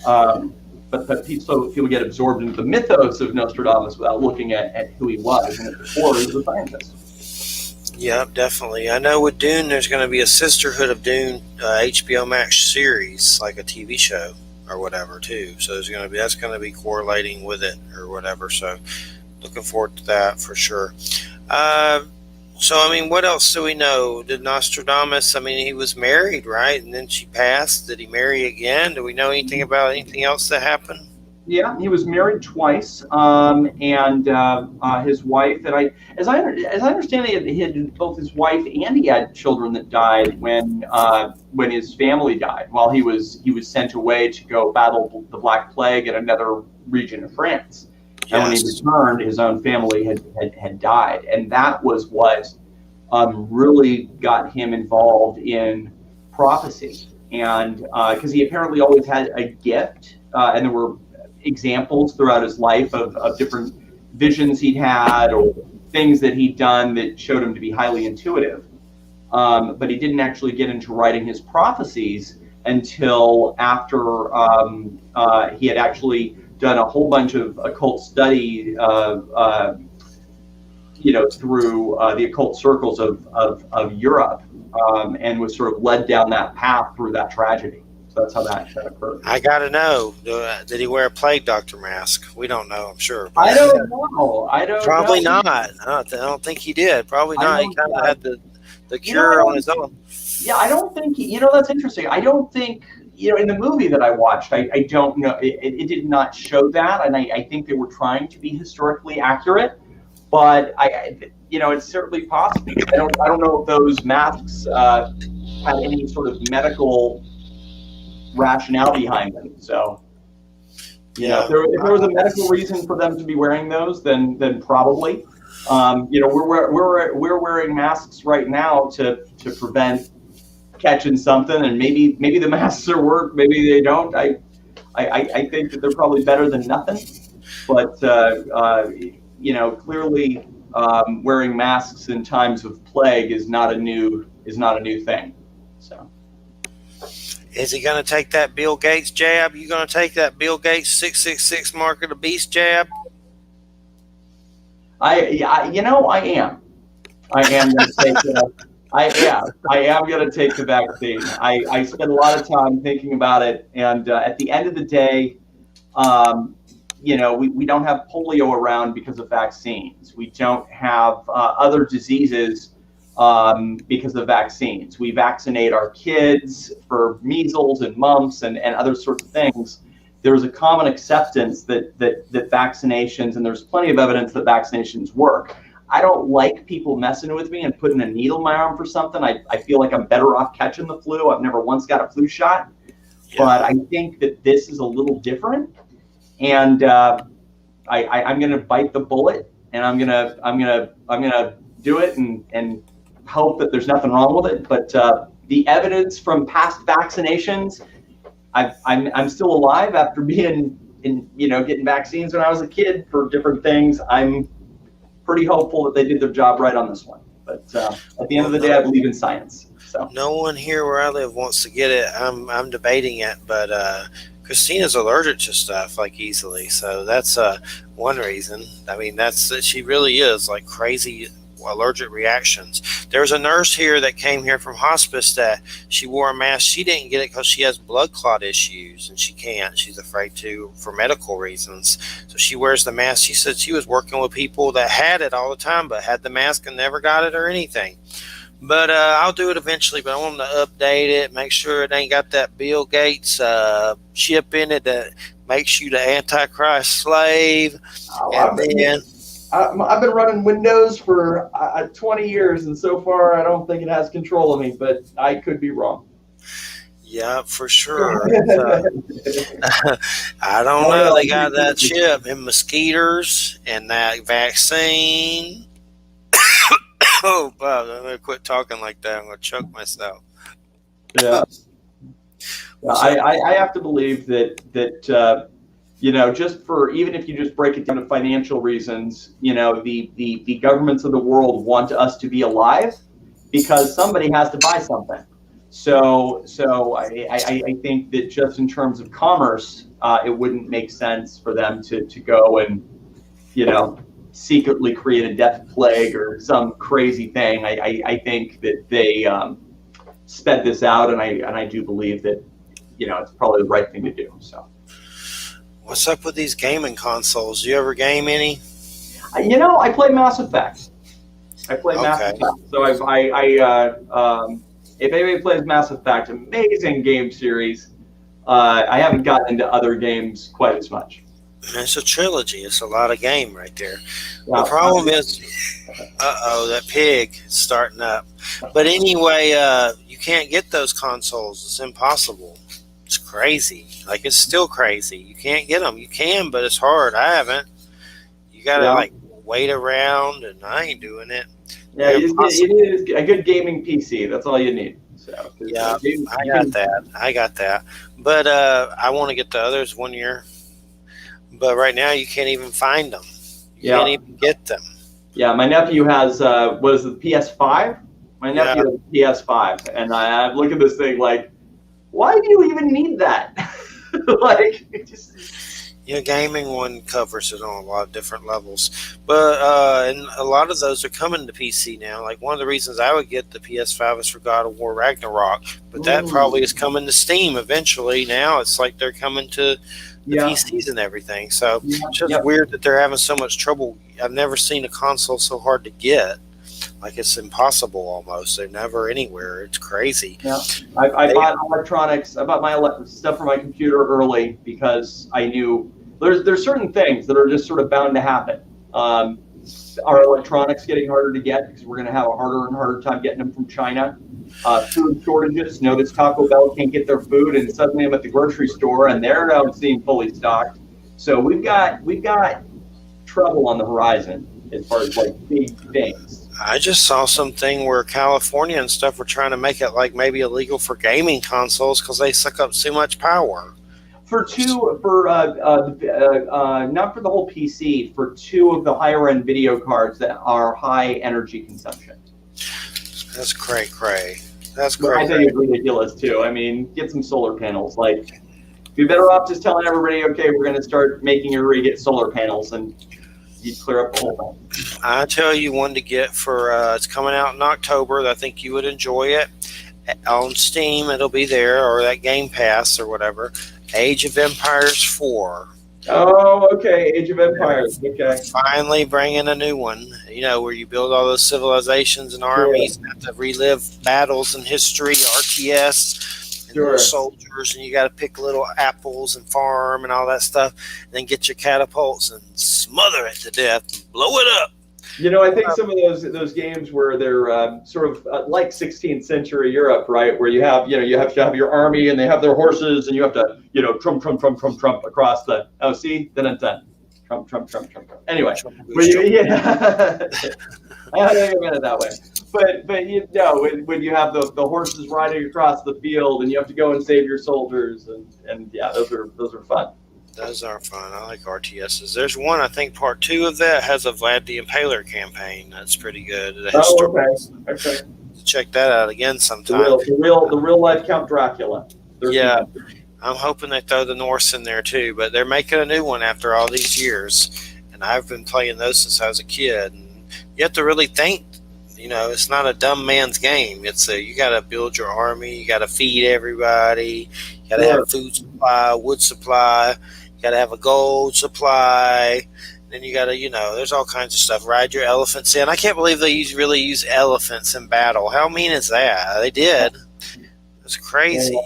But people get absorbed into the mythos of Nostradamus without looking at who he was and at the core he was a scientist. Yep, definitely. I know with Dune, there's going to be a Sisterhood of Dune HBO Max series, like a TV show or whatever, too. So that's going to be correlating with it or whatever. So looking forward to that for sure. So, I mean, what else do we know? Did Nostradamus, I mean, he was married, right? And then she passed. Did he marry again? Do we know anything about anything else that happened? Yeah, he was married twice, and his wife. And as I understand it, he had both his wife and he had children that died when his family died. While he was sent away to go battle the Black Plague in another region of France. And when he Yes. returned, his own family had died, and that was what really got him involved in prophecy. And because he apparently always had a gift, and there were examples throughout his life of different visions he'd had or things that he'd done that showed him to be highly intuitive. But he didn't actually get into writing his prophecies until after he had actually done a whole bunch of occult study, through the occult circles of Europe, and was sort of led down that path through that tragedy. So that's how that occurred. I got to know, did he wear a plague doctor mask? We don't know, I'm sure. I don't know. I don't Probably know. not. I don't think he did. Probably I not. He don't kind know. of had the cure on his own. Yeah, I don't think that's interesting. I don't think in the movie that I watched, I don't know. It did not show that, and I think they were trying to be historically accurate. But it's certainly possible. I don't know if those masks had any sort of medical rationale behind them. So, if there was a medical reason for them to be wearing those, then probably. We're wearing masks right now to prevent catching something, and maybe the masks are work, maybe they don't. I think that they're probably better than nothing. But clearly, wearing masks in times of plague is not a new thing. So. Is he going to take that Bill Gates jab? You going to take that Bill Gates 666 mark of the beast jab? I am. I am going to take. I am going to take the vaccine. I spend a lot of time thinking about it, and at the end of the day, we don't have polio around because of vaccines. We don't have other diseases because of vaccines. We vaccinate our kids for measles and mumps and other sorts of things. There's a common acceptance that vaccinations, and there's plenty of evidence that vaccinations work. I don't like people messing with me and putting a needle in my arm for something. I feel like I'm better off catching the flu. I've never once got a flu shot, but I think that this is a little different. And I'm going to bite the bullet, and I'm gonna do it and hope that there's nothing wrong with it. But the evidence from past vaccinations, I'm still alive after being getting vaccines when I was a kid for different things. I'm pretty hopeful that they did their job right on this one. But at the end of the day, I believe in science. So no one here where I live wants to get it. I'm debating it, but Christina's allergic to stuff like easily, so that's one reason. I mean, she really is like crazy allergic reactions. There's a nurse here that came here from hospice that she wore a mask. She didn't get it because she has blood clot issues, and she can't. She's afraid to for medical reasons. So she wears the mask. She said she was working with people that had it all the time, but had the mask and never got it or anything. But I'll do it eventually, but I want them to update it, make sure it ain't got that Bill Gates chip in it that makes you the Antichrist slave. I've been running Windows for 20 years, and so far I don't think it has control of me, but I could be wrong. Yeah, for sure. I don't know. They got that chip and mosquitoes and that vaccine. Oh, Bob, I'm going to quit talking like that. I'm going to choke myself. Yeah. I have to believe that just for, even if you just break it down to financial reasons, the governments of the world want us to be alive because somebody has to buy something. So I think that just in terms of commerce, it wouldn't make sense for them to go and, secretly create a death plague or some crazy thing. I think that they sped this out, and I do believe that, it's probably the right thing to do. So. What's up with these gaming consoles? Do you ever game any? I play Mass Effect. I play Mass Okay. Effect. So if anybody plays Mass Effect, amazing game series. I haven't gotten into other games quite as much. It's a trilogy. It's a lot of game right there. Yeah. The problem is, that pig is starting up. But anyway, you can't get those consoles. It's impossible. It's crazy. Like, it's still crazy. You can't get them. You can, but it's hard. I haven't. You got to, wait around, and I ain't doing it. Yeah, you need a good gaming PC. That's all you need. So, yeah, I got that. But I want to get the others one year. But right now, you can't even find them. You can't even get them. Yeah, my nephew has, what is it, the PS5? My nephew has a PS5. And I look at this thing like, why do you even need that? Gaming one covers it on a lot of different levels. But and a lot of those are coming to PC now. Like, one of the reasons I would get the PS5 is for God of War Ragnarok. But that probably is coming to Steam eventually. Now it's like they're coming to the PCs and everything. So it's just weird that they're having so much trouble. I've never seen a console so hard to get. Like, it's impossible almost. They're never anywhere. It's crazy. Yeah, I bought electronics. I bought my stuff for my computer early because I knew there's certain things that are just sort of bound to happen. Our electronics getting harder to get because we're going to have a harder and harder time getting them from China. Food shortages. Notice Taco Bell can't get their food, and suddenly I'm at the grocery store and they're now seeing fully stocked. So we've got trouble on the horizon as far as like big things. I just saw something where California and stuff were trying to make it like maybe illegal for gaming consoles because they suck up too much power. Not for the whole PC, for two of the higher end video cards that are high energy consumption. That's cray. That's cray. I think it's ridiculous too. I mean, get some solar panels. Like, you're better off just telling everybody, okay, we're going to start making everybody get solar panels, and you'd clear up the whole thing. I tell you one to get for it's coming out in October. I think you would enjoy it. On Steam, it'll be there, or that Game Pass or whatever. Age of Empires 4. Oh, okay. Age of Empires. Okay. Finally bringing a new one, where you build all those civilizations and armies and have to relive battles in history, RTS, and little soldiers, and you got to pick little apples and farm and all that stuff, and then get your catapults and smother it to death and blow it up. I think some of those games where they're sort of like 16th century Europe, right? Where you have to have your army and they have their horses and you have to, trump across the, trump. Anyway, I don't think I meant it that way. But when you have the horses riding across the field and you have to go and save your soldiers and those are fun. Those are fun. I like RTSs. There's one, I think, part 2 of that has a Vlad the Impaler campaign. That's pretty good. Okay. Check that out again sometime. The real life Count Dracula. I'm hoping they throw the Norse in there too. But they're making a new one after all these years, and I've been playing those since I was a kid. And you have to really think. It's not a dumb man's game. It's you got to build your army. You got to feed everybody. You got to have food supply, wood supply. You got to have a gold supply. Then you got to, there's all kinds of stuff. Ride your elephants in. I can't believe they really use elephants in battle. How mean is that? They did. It's crazy.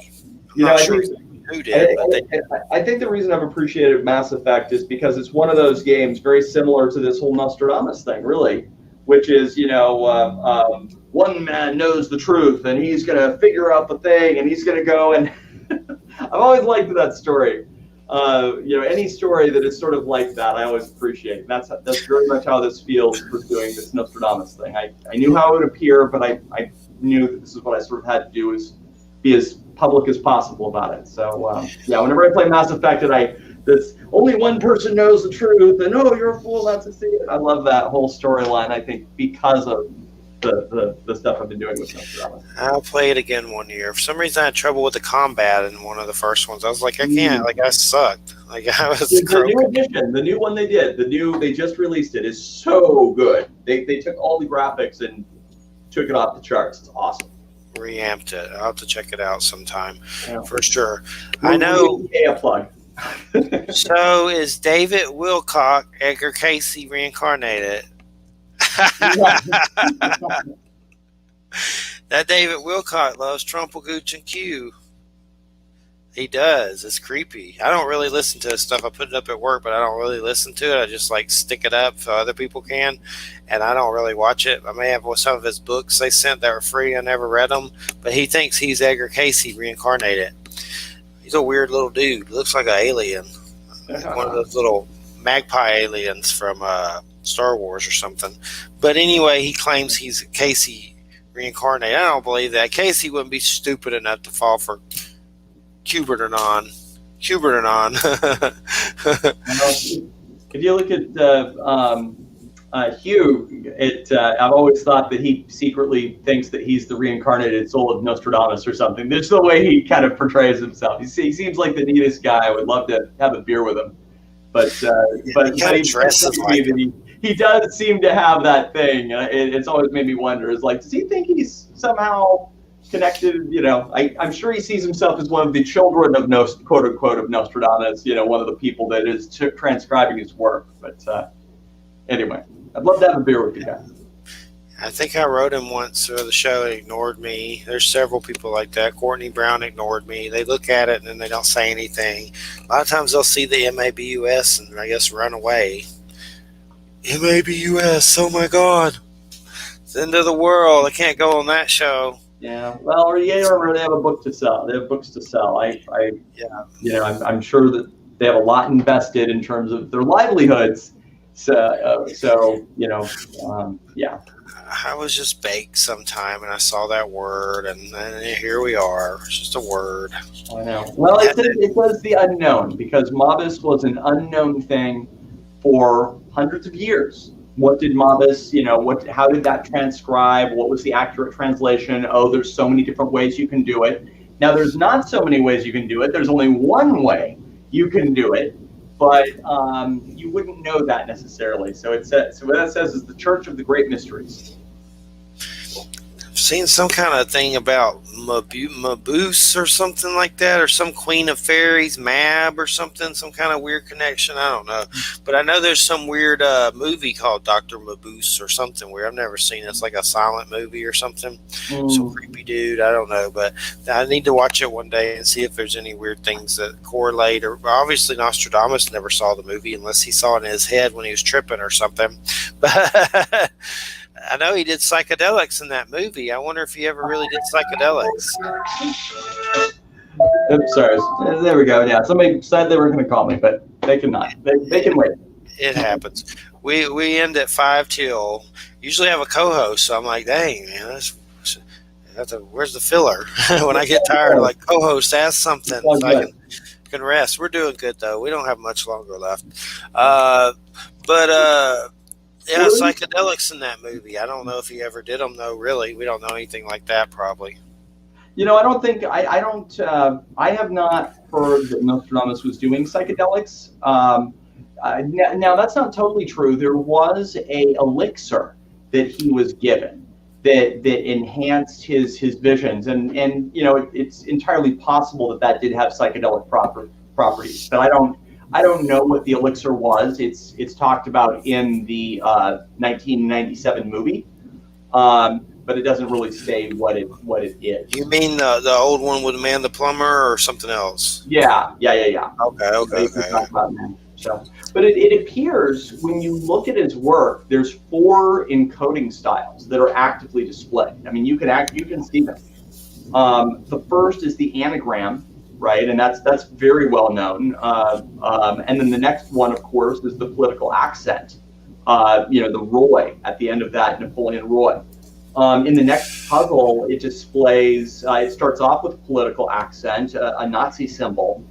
I'm not sure who did, but they did. I think the reason I've appreciated Mass Effect is because it's one of those games very similar to this whole Nostradamus thing, really, which is, one man knows the truth and he's going to figure out the thing and he's going to go and I've always liked that story. Any story that is sort of like that, I always appreciate. That's very much how this feels pursuing this Nostradamus thing. I knew how it would appear, but I knew that this is what I sort of had to do, is be as public as possible about it. So, whenever I play Mass Effect, this only one person knows the truth, and you're a fool not to see it. I love that whole storyline, I think, because of the stuff I've been doing with Nostradamus. I'll play it again one year. For some reason, I had trouble with the combat in one of the first ones. I was like, I can't. Like, I sucked. Like, I was the new edition, the new one they did, they just released it, is so good. They took all the graphics and took it off the charts. It's awesome. Reamped it. I'll have to check it out sometime for sure. I know. A plug. So is David Wilcock Edgar Casey reincarnated? That David Wilcott loves Trumple, Gooch, and Q. He does. It's creepy. I don't really listen to his stuff. I put it up at work, but I don't really listen to it. I just like stick it up so other people can, and I don't really watch it. I may have some of his books they sent that were free. I never read them, but he thinks he's Edgar Casey reincarnated. He's a weird little dude. Looks like an alien. Like one of those little magpie aliens from Star Wars or something. But anyway, he claims he's Casey reincarnated. I don't believe that. Casey wouldn't be stupid enough to fall for Cubertanon. If you look at Hugh, I've always thought that he secretly thinks that he's the reincarnated soul of Nostradamus or something. There's the way he kind of portrays himself. He seems like the neatest guy. I would love to have a beer with him. But he does seem to have that thing. It's always made me wonder. Is like, does he think he's somehow connected? I'm sure he sees himself as one of the children of quote unquote of Nostradamus. One of the people that is transcribing his work. But anyway, I'd love to have a beer with you guys. I think I wrote him once for the show and ignored me. There's several people like that. Courtney Brown ignored me. They look at it and then they don't say anything. A lot of times they'll see the Mabus and I guess run away. Mabus, oh my God. It's the end of the world. I can't go on that show. Yeah, well, or they have a book to sell. They have books to sell. I'm sure that they have a lot invested in terms of their livelihoods. Yeah. I was just baked sometime, and I saw that word, and here we are. It's just a word. I know. Well, it was the unknown, because Mabus was an unknown thing for hundreds of years. What did Mabus, how did that transcribe? What was the accurate translation? Oh, there's so many different ways you can do it. Now, there's not so many ways you can do it. There's only one way you can do it, but you wouldn't know that necessarily. So what that says is the Church of the Great Mysteries. I've seen some kind of thing about Mabus or something like that, or some Queen of Fairies, Mab or something, some kind of weird connection. I don't know. But I know there's some weird movie called Dr. Mabus or something weird. I've never seen it. It's like a silent movie or something. Some creepy dude. I don't know. But I need to watch it one day and see if there's any weird things that correlate. Or obviously Nostradamus never saw the movie unless he saw it in his head when he was tripping or something. But I know he did psychedelics in that movie. I wonder if he ever really did psychedelics. Oops, sorry. There we go. Yeah, somebody said they were going to call me, but they cannot. They can wait. It happens. We end at 5 till. Usually have a co-host, so I'm like, dang, man, where's the filler? When I get tired, like, co-host, ask something so I can rest. We're doing good, though. We don't have much longer left. Yeah, psychedelics in that movie. I don't know if he ever did them, though, really. We don't know anything like that, probably. I don't think, I have not heard that Nostradamus was doing psychedelics. Now, that's not totally true. There was a elixir that he was given that enhanced his visions. And it's entirely possible that did have psychedelic properties. But I don't know what the elixir was. It's talked about in the 1997 movie, but it doesn't really say what it is. You mean the old one with Man the Plumber or something else? Yeah. Okay. So, but it appears when you look at his work, there's 4 encoding styles that are actively displayed. I mean, you can see them. The first is the anagram. Right, and that's very well known. And then the next one, of course, is the political accent. The Roy at the end of that, Napoleon Roy. In the next puzzle, it displays. It starts off with political accent, a Nazi symbol,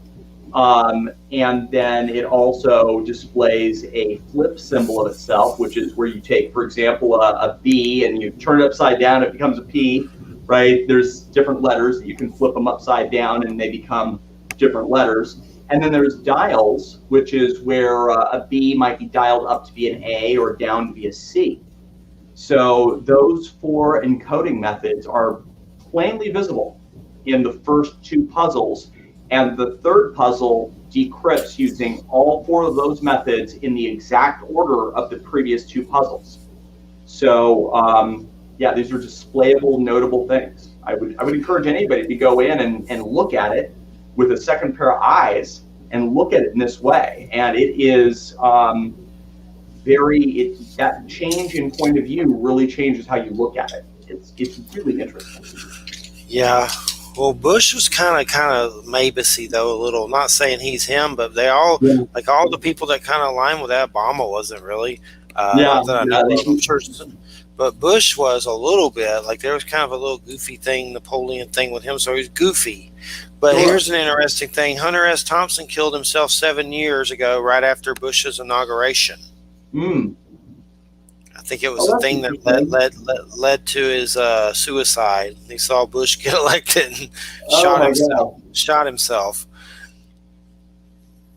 and then it also displays a flip symbol of itself, which is where you take, for example, a B and you turn it upside down, it becomes a P. Right, there's different letters that you can flip them upside down and they become different letters. And then there's dials, which is where a B might be dialed up to be an A or down to be a C. So those 4 encoding methods are plainly visible in the first 2 puzzles. And the third puzzle decrypts using all 4 of those methods in the exact order of the previous 2 puzzles. So yeah, these are displayable, notable things. I would encourage anybody to go in and look at it with a second pair of eyes and look at it in this way. And it is that change in point of view really changes how you look at it. It's really interesting. Yeah. Well, Bush was kind of Mabusy though a little. Not saying he's him, but they all like all the people that kind of align with that. Obama wasn't really. Not that I know of. I'm sure, but Bush was a little bit like there was kind of a little goofy thing, Napoleon thing with him. So he was goofy. But here's an interesting thing: Hunter S. Thompson killed himself 7 years ago, right after Bush's inauguration. I think it was the thing that led to his suicide. He saw Bush get elected and shot himself.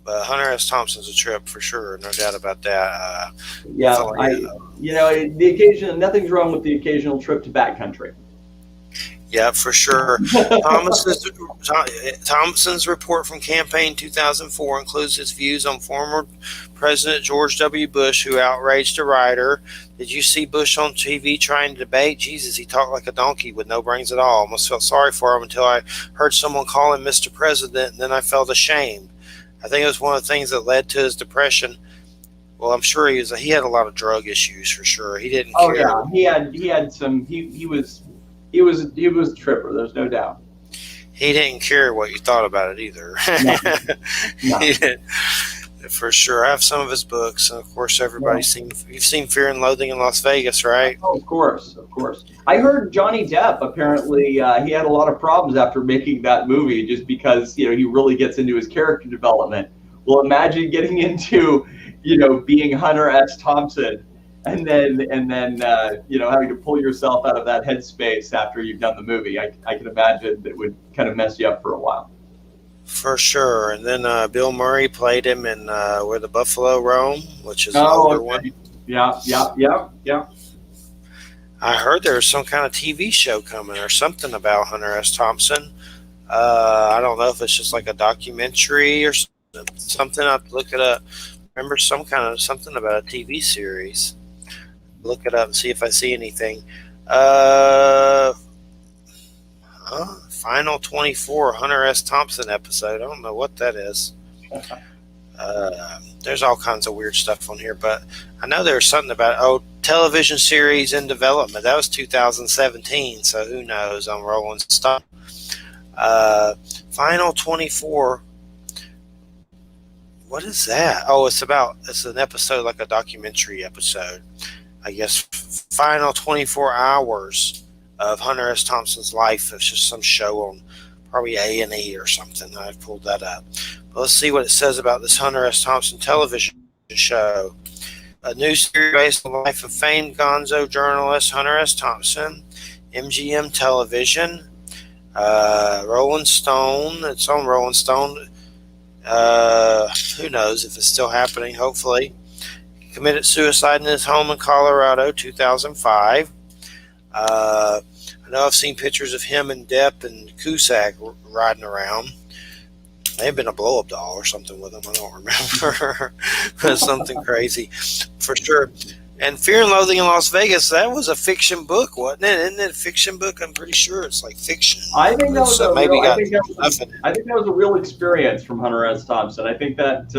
But Hunter S. Thompson's a trip for sure, no doubt about that. The occasion, nothing's wrong with the occasional trip to backcountry. Yeah, for sure. Thompson's report from campaign 2004 includes his views on former President George W. Bush, who outraged a writer. Did you see Bush on TV trying to debate? Jesus, he talked like a donkey with no brains at all. Almost felt sorry for him until I heard someone call him Mr. President, and then I felt ashamed. I think it was one of the things that led to his depression. Well, I'm sure he had a lot of drug issues for sure. He didn't care. Oh yeah, he had some. He was a tripper. There's no doubt. He didn't care what you thought about it either. No. He did, for sure. I have some of his books, and of course, you've seen Fear and Loathing in Las Vegas, right? Oh, of course. I heard Johnny Depp apparently he had a lot of problems after making that movie, just because he really gets into his character development. Well, imagine getting into being Hunter S. Thompson. And then having to pull yourself out of that headspace after you've done the movie. I can imagine it would kind of mess you up for a while. For sure. And then Bill Murray played him in Where the Buffalo Roam, which is an older one. Yeah. I heard there was some kind of TV show coming or something about Hunter S. Thompson. I don't know if it's just like a documentary or something. I'll look it up. Remember something about a TV series. Look it up and see if I see anything. Final 24 Hunter S. Thompson episode. I don't know what that is. There's all kinds of weird stuff on here, but I know there's something about television series in development. That was 2017, so who knows on Rolling Stone. Final 24. What is that? Oh, it's an episode, like a documentary episode. I guess final 24 hours of Hunter S. Thompson's life. It's just some show on probably A&E or something. I've pulled that up. But let's see what it says about this Hunter S. Thompson television show. A new series based on the life of famed gonzo journalist Hunter S. Thompson. MGM Television. Rolling Stone. It's on Rolling Stone. Who knows if it's still happening, hopefully. Committed suicide in his home in Colorado, 2005. I know I've seen pictures of him and Depp and Cusack riding around. May have been a blow-up doll or something with him. I don't remember. Something crazy, for sure. And Fear and Loathing in Las Vegas, that was a fiction book, wasn't it? Isn't it a fiction book? I'm pretty sure it's like fiction. I think that was a real experience from Hunter S. Thompson. I think that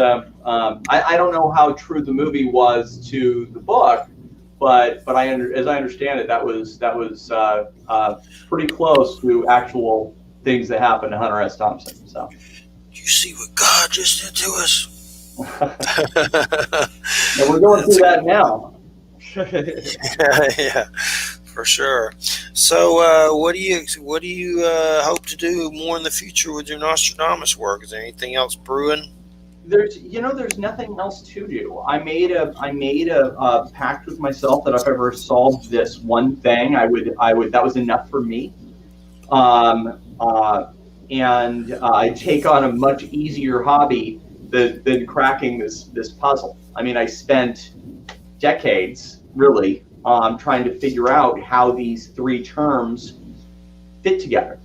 I don't know how true the movie was to the book, but as I understand it, that was pretty close to actual things that happened to Hunter S. Thompson. So you see what God just did to us. And we're going through that now. Yeah, for sure. So, what do you hope to do more in the future with your Nostradamus work? Is there anything else brewing? There's nothing else to do. I made a pact with myself that if I ever solved this one thing, I would that was enough for me. And I take on a much easier hobby than cracking this puzzle. I mean, I spent decades really trying to figure out how these three terms fit together,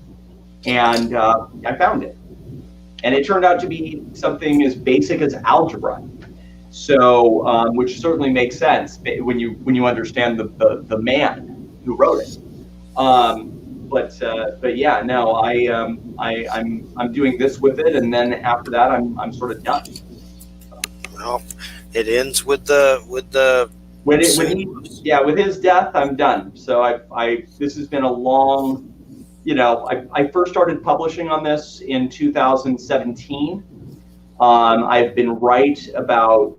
and I found it. And it turned out to be something as basic as algebra. So, which certainly makes sense when you understand the man who wrote it. But yeah, no, I'm doing this with it, and then after that, I'm sort of done. Well, it ends with the with his death, I'm done. So this has been a long, I first started publishing on this in 2017. I've been right about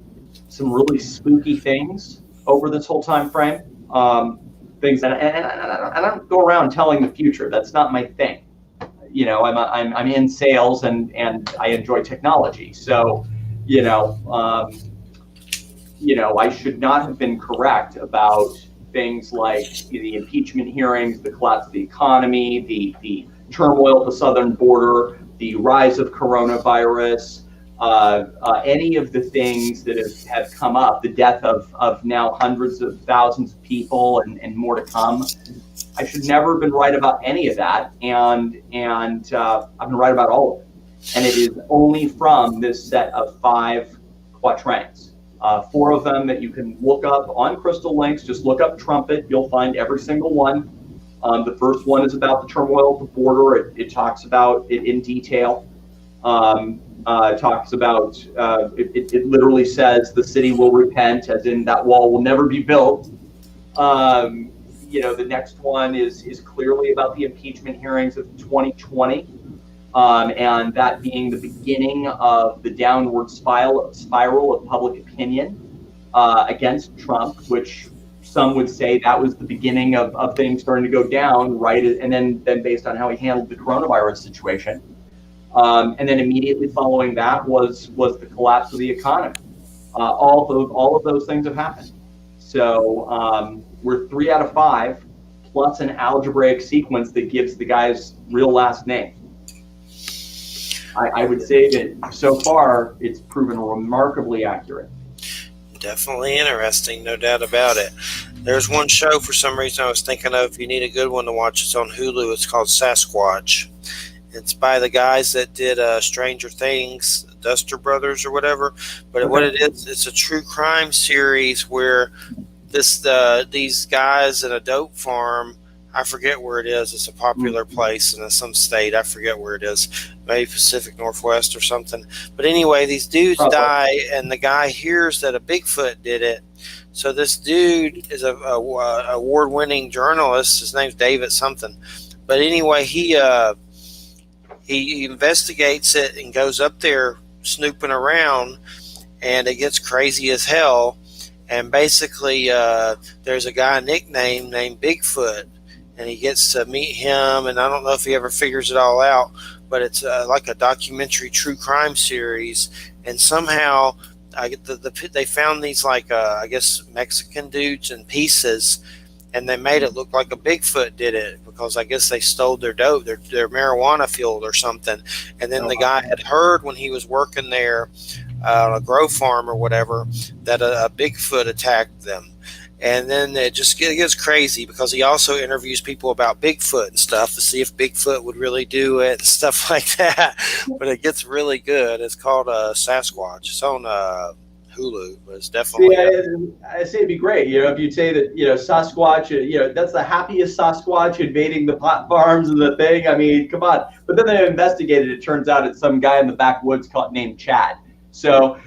some really spooky things over this whole time frame. Things and I don't go around telling the future. That's not my thing. I'm in sales and I enjoy technology. So, I should not have been correct about things like the impeachment hearings, the collapse of the economy, the turmoil at the southern border, the rise of coronavirus, any of the things that have come up, the death of now hundreds of thousands of people and more to come. I should never have been right about any of that, and I've been right about all of it. And it is only from this set of 5 quatrains. 4 of them that you can look up on Crystal Links. Just look up trumpet. You'll find every single one. The first one is about the turmoil at the border. It talks about it in detail. Talks about, it literally says the city will repent, as in that wall will never be built. The next one is clearly about the impeachment hearings of 2020. And that being the beginning of the downward spiral of public opinion against Trump, which some would say that was the beginning of things starting to go down, right? And then based on how he handled the coronavirus situation. And then immediately following that was the collapse of the economy. All of those things have happened. So we're 3 out of 5, plus an algebraic sequence that gives the guy's real last name. I would say that so far it's proven remarkably accurate. Definitely interesting, no doubt about it. There's one show for some reason I was thinking of. If you need a good one to watch, it's on Hulu. It's called Sasquatch. It's by the guys that did Stranger Things, Duster Brothers or whatever. But okay. What it is, it's a true crime series where these guys in a dope farm, I forget where it is. It's a popular place in some state. I forget where it is. Maybe Pacific Northwest or something. But anyway, these dudes die, and the guy hears that a Bigfoot did it. So this dude is a award-winning journalist. His name's David something. But anyway, he investigates it and goes up there snooping around, and it gets crazy as hell. And basically, there's a guy nicknamed named Bigfoot, and he gets to meet him, and I don't know if he ever figures it all out, but it's like a documentary true crime series, and somehow they found these I guess Mexican dudes in pieces, and they made it look like a Bigfoot did it because I guess they stole their dope, their marijuana field or something, and then the guy had heard when he was working there on a grow farm or whatever that a Bigfoot attacked them. And then it gets crazy because he also interviews people about Bigfoot and stuff to see if Bigfoot would really do it and stuff like that. But it gets really good. It's called Sasquatch. It's on Hulu, but it's definitely. I say it'd be great. If you'd say that Sasquatch, that's the happiest Sasquatch invading the pot farms and the thing. I mean, come on. But then they investigated. It turns out it's some guy in the backwoods named Chad. So.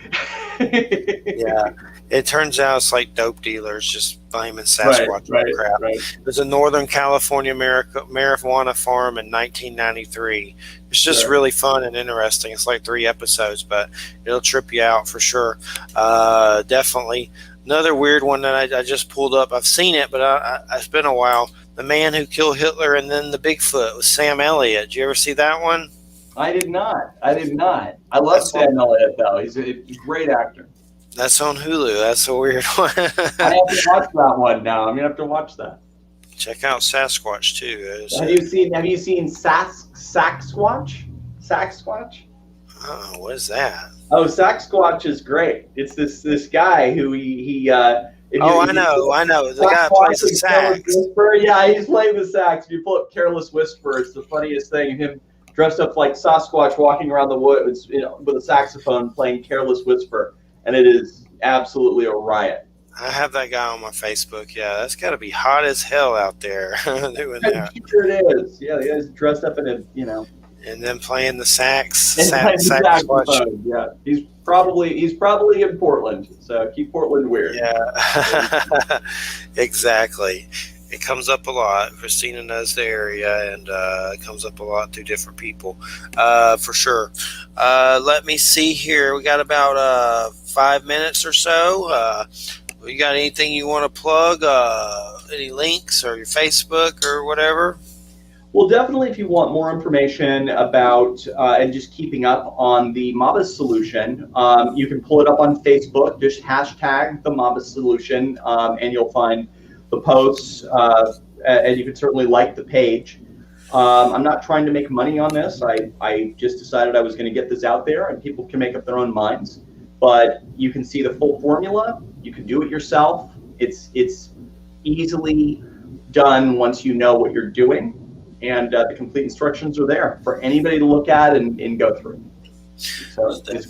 Yeah. It turns out it's like dope dealers just blaming Sasquatch crap. Right. There's a Northern California marijuana farm in 1993. It's just really fun and interesting. It's like 3 episodes, but it'll trip you out for sure. Definitely. Another weird one that I just pulled up. I've seen it, but it's been a while. The Man Who Killed Hitler and Then the Bigfoot with Sam Elliott. Did you ever see that one? I did not. I love Sam Elliott, though. He's a great actor. That's on Hulu. That's a weird one. I have to watch that one now. I'm gonna have to watch that. Check out Sasquatch too. Have you seen Sasquatch? Sasquatch? Oh, what is that? Oh, Sasquatch is great. It's this guy who I know. The guy plays the sax. Yeah, he's playing the sax. If you pull up Careless Whisper, it's the funniest thing. Him dressed up like Sasquatch walking around the woods, with a saxophone playing Careless Whisper. And it is absolutely a riot. I have that guy on my Facebook. Yeah, that's got to be hot as hell out there doing I'm that. sure it is. Yeah, the guy's dressed up in a, And then playing the sax, and playing the Sasquatch. saxophone. Yeah, he's probably in Portland. So keep Portland weird. Yeah, exactly. It comes up a lot. Christina knows the area, and it comes up a lot through different people, for sure. Let me see here. We got about 5 minutes or so. You got anything you want to plug? Any links or your Facebook or whatever? Well, definitely if you want more information about and just keeping up on the Mabus solution, you can pull it up on Facebook. Just hashtag the Mabus solution, and you'll find the posts, and you can certainly like the page. I'm not trying to make money on this. I just decided I was going to get this out there, and people can make up their own minds. But you can see the full formula. You can do it yourself. It's easily done once you know what you're doing. And the complete instructions are there for anybody to look at and go through. So it's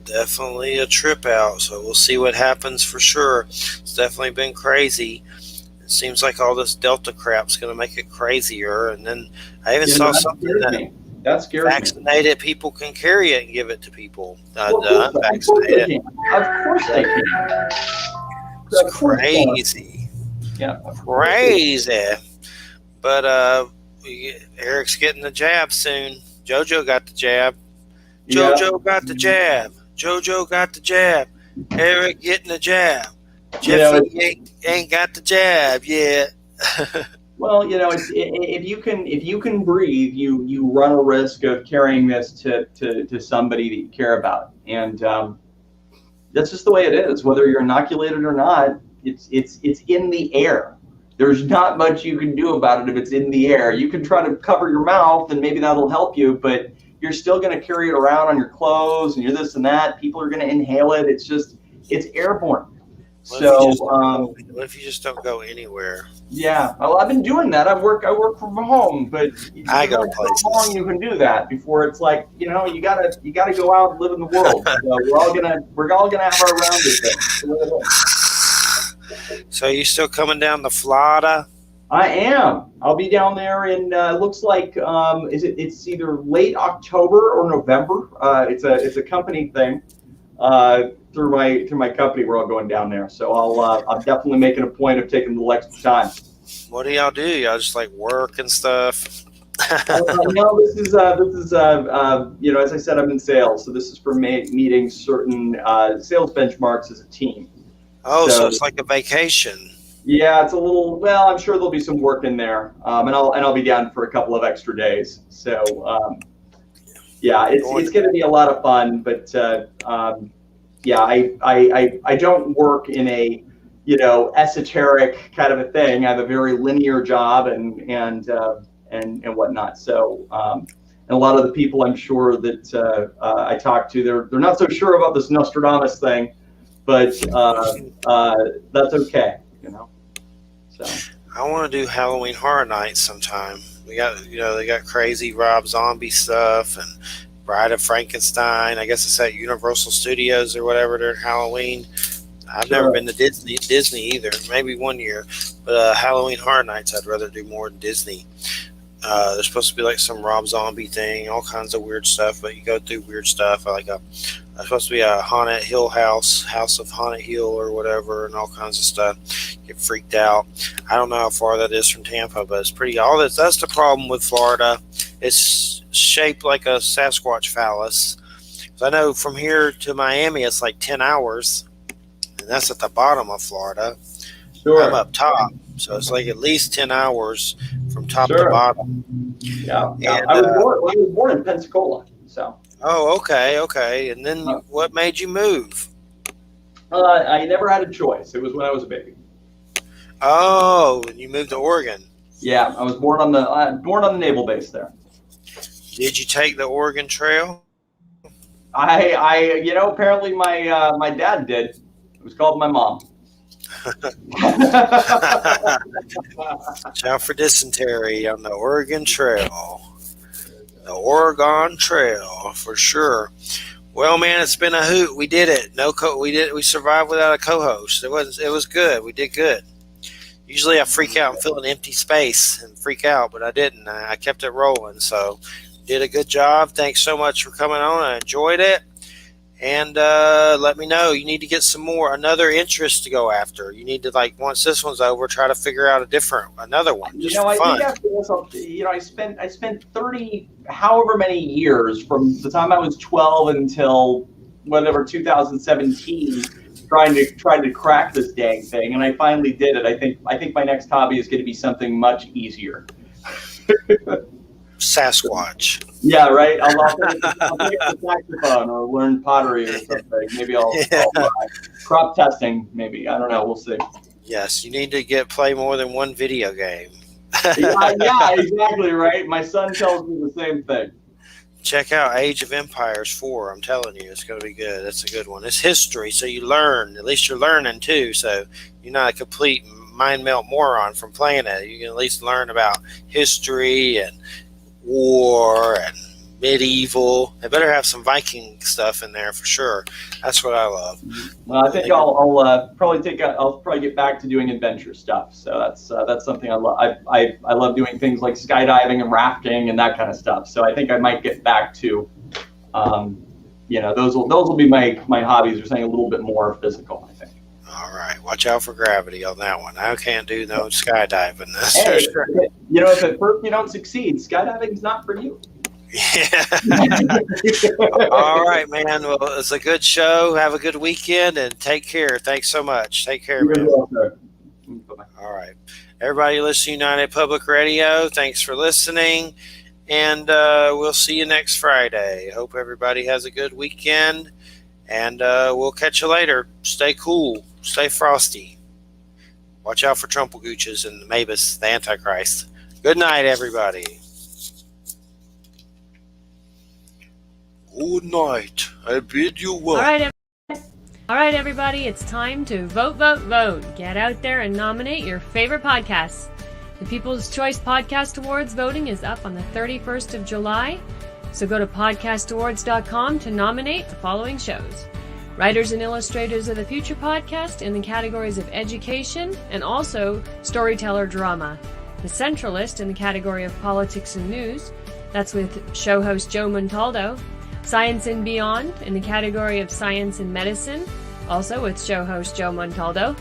definitely a trip out. So we'll see what happens for sure. It's definitely been crazy. It seems like all this Delta crap's going to make it crazier. And then I even saw something that vaccinated people can carry it and give it to people. Unvaccinated. Of course they can. It's crazy. Yeah. Crazy. But Eric's getting the jab soon. JoJo got the jab. JoJo got the jab. JoJo got the jab. Eric getting the jab. Jeffy ain't got the jab yet. Well, if you can breathe, you run a risk of carrying this to somebody that you care about, and that's just the way it is. Whether you're inoculated or not, it's in the air. There's not much you can do about it if it's in the air. You can try to cover your mouth, and maybe that'll help you, but you're still going to carry it around on your clothes, and you're this and that. People are going to inhale it. It's airborne. What if you just don't go anywhere? Yeah, well, I've been doing that. I work from home, but I go places. How long you can do that before it's like you gotta go out and live in the world. So we're all gonna have our rounders thing. So you still coming down to Florida? I am. I'll be down there in. Looks like it's either late October or November. It's a company thing. Through my company, we're all going down there. So I'm definitely making a point of taking a little extra time. What do y'all do? Y'all just like work and stuff? No, this is as I said, I'm in sales, so this is for meeting certain sales benchmarks as a team. Oh, so it's like a vacation. Yeah, it's a little. Well, I'm sure there'll be some work in there, and I'll be down for a couple of extra days. So yeah, it's going to be a lot of fun, but. Yeah, I don't work in a esoteric kind of a thing. I have a very linear job and whatnot. So and a lot of the people I'm sure that I talk to, they're not so sure about this Nostradamus thing, but that's okay, So I want to do Halloween Horror Nights sometime. We got they got crazy Rob Zombie stuff and Bride of Frankenstein. I guess it's at Universal Studios or whatever during Halloween. I've never been to Disney either. Maybe one year, but Halloween Horror Nights I'd rather do more than Disney. There's supposed to be like some Rob Zombie thing, all kinds of weird stuff. But you go through weird stuff. There's supposed to be a Haunted Hill House of Haunted Hill or whatever, and all kinds of stuff. Get freaked out. I don't know how far that is from Tampa, but it's pretty. That's the problem with Florida. It's shaped like a Sasquatch phallus. So I know from here to Miami it's like 10 hours, and that's at the bottom of Florida. Sure. I'm up top, so it's like at least 10 hours from top to bottom. Yeah. And, I was born in Pensacola. So. Oh, okay. And then what made you move? I never had a choice. It was when I was a baby. Oh, and you moved to Oregon. Yeah, I was born on the naval base there. Did you take the Oregon Trail? I apparently my dad did. It was called my mom. Watch out for dysentery on the Oregon Trail. The Oregon Trail, for sure. Well, man, it's been a hoot. We did it. We survived without a co-host. It was good. We did good. Usually I freak out and feel an empty space and freak out, but I didn't. I kept it rolling. So did a good job. Thanks so much for coming on. I enjoyed it. And let me know. You need to get another interest to go after. You need to, like, once this one's over, try to figure out another one. Just for fun. I think I spent 30, however many years from the time I was 12 until whatever 2017, trying to crack this dang thing, and I finally did it. I think my next hobby is going to be something much easier. Sasquatch. Yeah, right. I'll take the saxophone or learn pottery or something. Maybe I'll crop testing. Maybe, I don't know. We'll see. Yes, you need to play more than one video game. Yeah, exactly right. My son tells me the same thing. Check out Age of Empires 4. I'm telling you, it's going to be good. That's a good one. It's history, so you learn. At least you're learning too. So you're not a complete mind melt moron from playing it. You can at least learn about history and war and medieval. They better have some Viking stuff in there for sure. That's what I love. Well, I think I'll probably get back to doing adventure stuff. So that's something I love. I love doing things like skydiving and rafting and that kind of stuff. So I think I might get back to, those will be my hobbies, or something a little bit more physical, I think. All right, watch out for gravity on that one. I can't do no skydiving. That's hey, for sure. If at first you don't succeed, skydiving's not for you. Yeah. All right, man. Well, it's a good show. Have a good weekend and take care. Thanks so much. Take care, man. Bye-bye. All right. Everybody listen to United Public Radio. Thanks for listening. And we'll see you next Friday. Hope everybody has a good weekend. And we'll catch you later. Stay cool. Stay frosty. Watch out for Trumpelgooches and the Mabus, the Antichrist. Good night, everybody. Good night. I bid you well. All right, everybody. It's time to vote, vote, vote. Get out there and nominate your favorite podcasts. The People's Choice Podcast Awards voting is up on the 31st of July. So go to podcastawards.com to nominate the following shows: Writers and Illustrators of the Future podcast in the categories of education and also storyteller drama. The Centralist in the category of politics and news. That's with show host Joe Montaldo. Science and Beyond in the category of science and medicine, also with show host Joe Montaldo.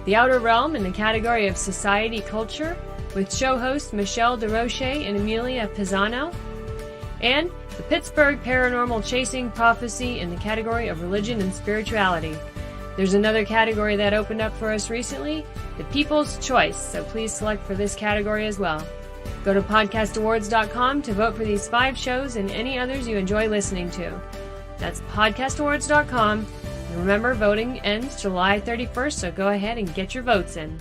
The Outer Realm in the category of society culture, with show host Michelle DeRoche and Amelia Pisano. And the Pittsburgh Paranormal Chasing Prophecy in the category of religion and spirituality. There's another category that opened up for us recently, the People's Choice, so please select for this category as well. Go to podcastawards.com to vote for these 5 shows and any others you enjoy listening to. That's podcastawards.com. And remember, voting ends July 31st, so go ahead and get your votes in.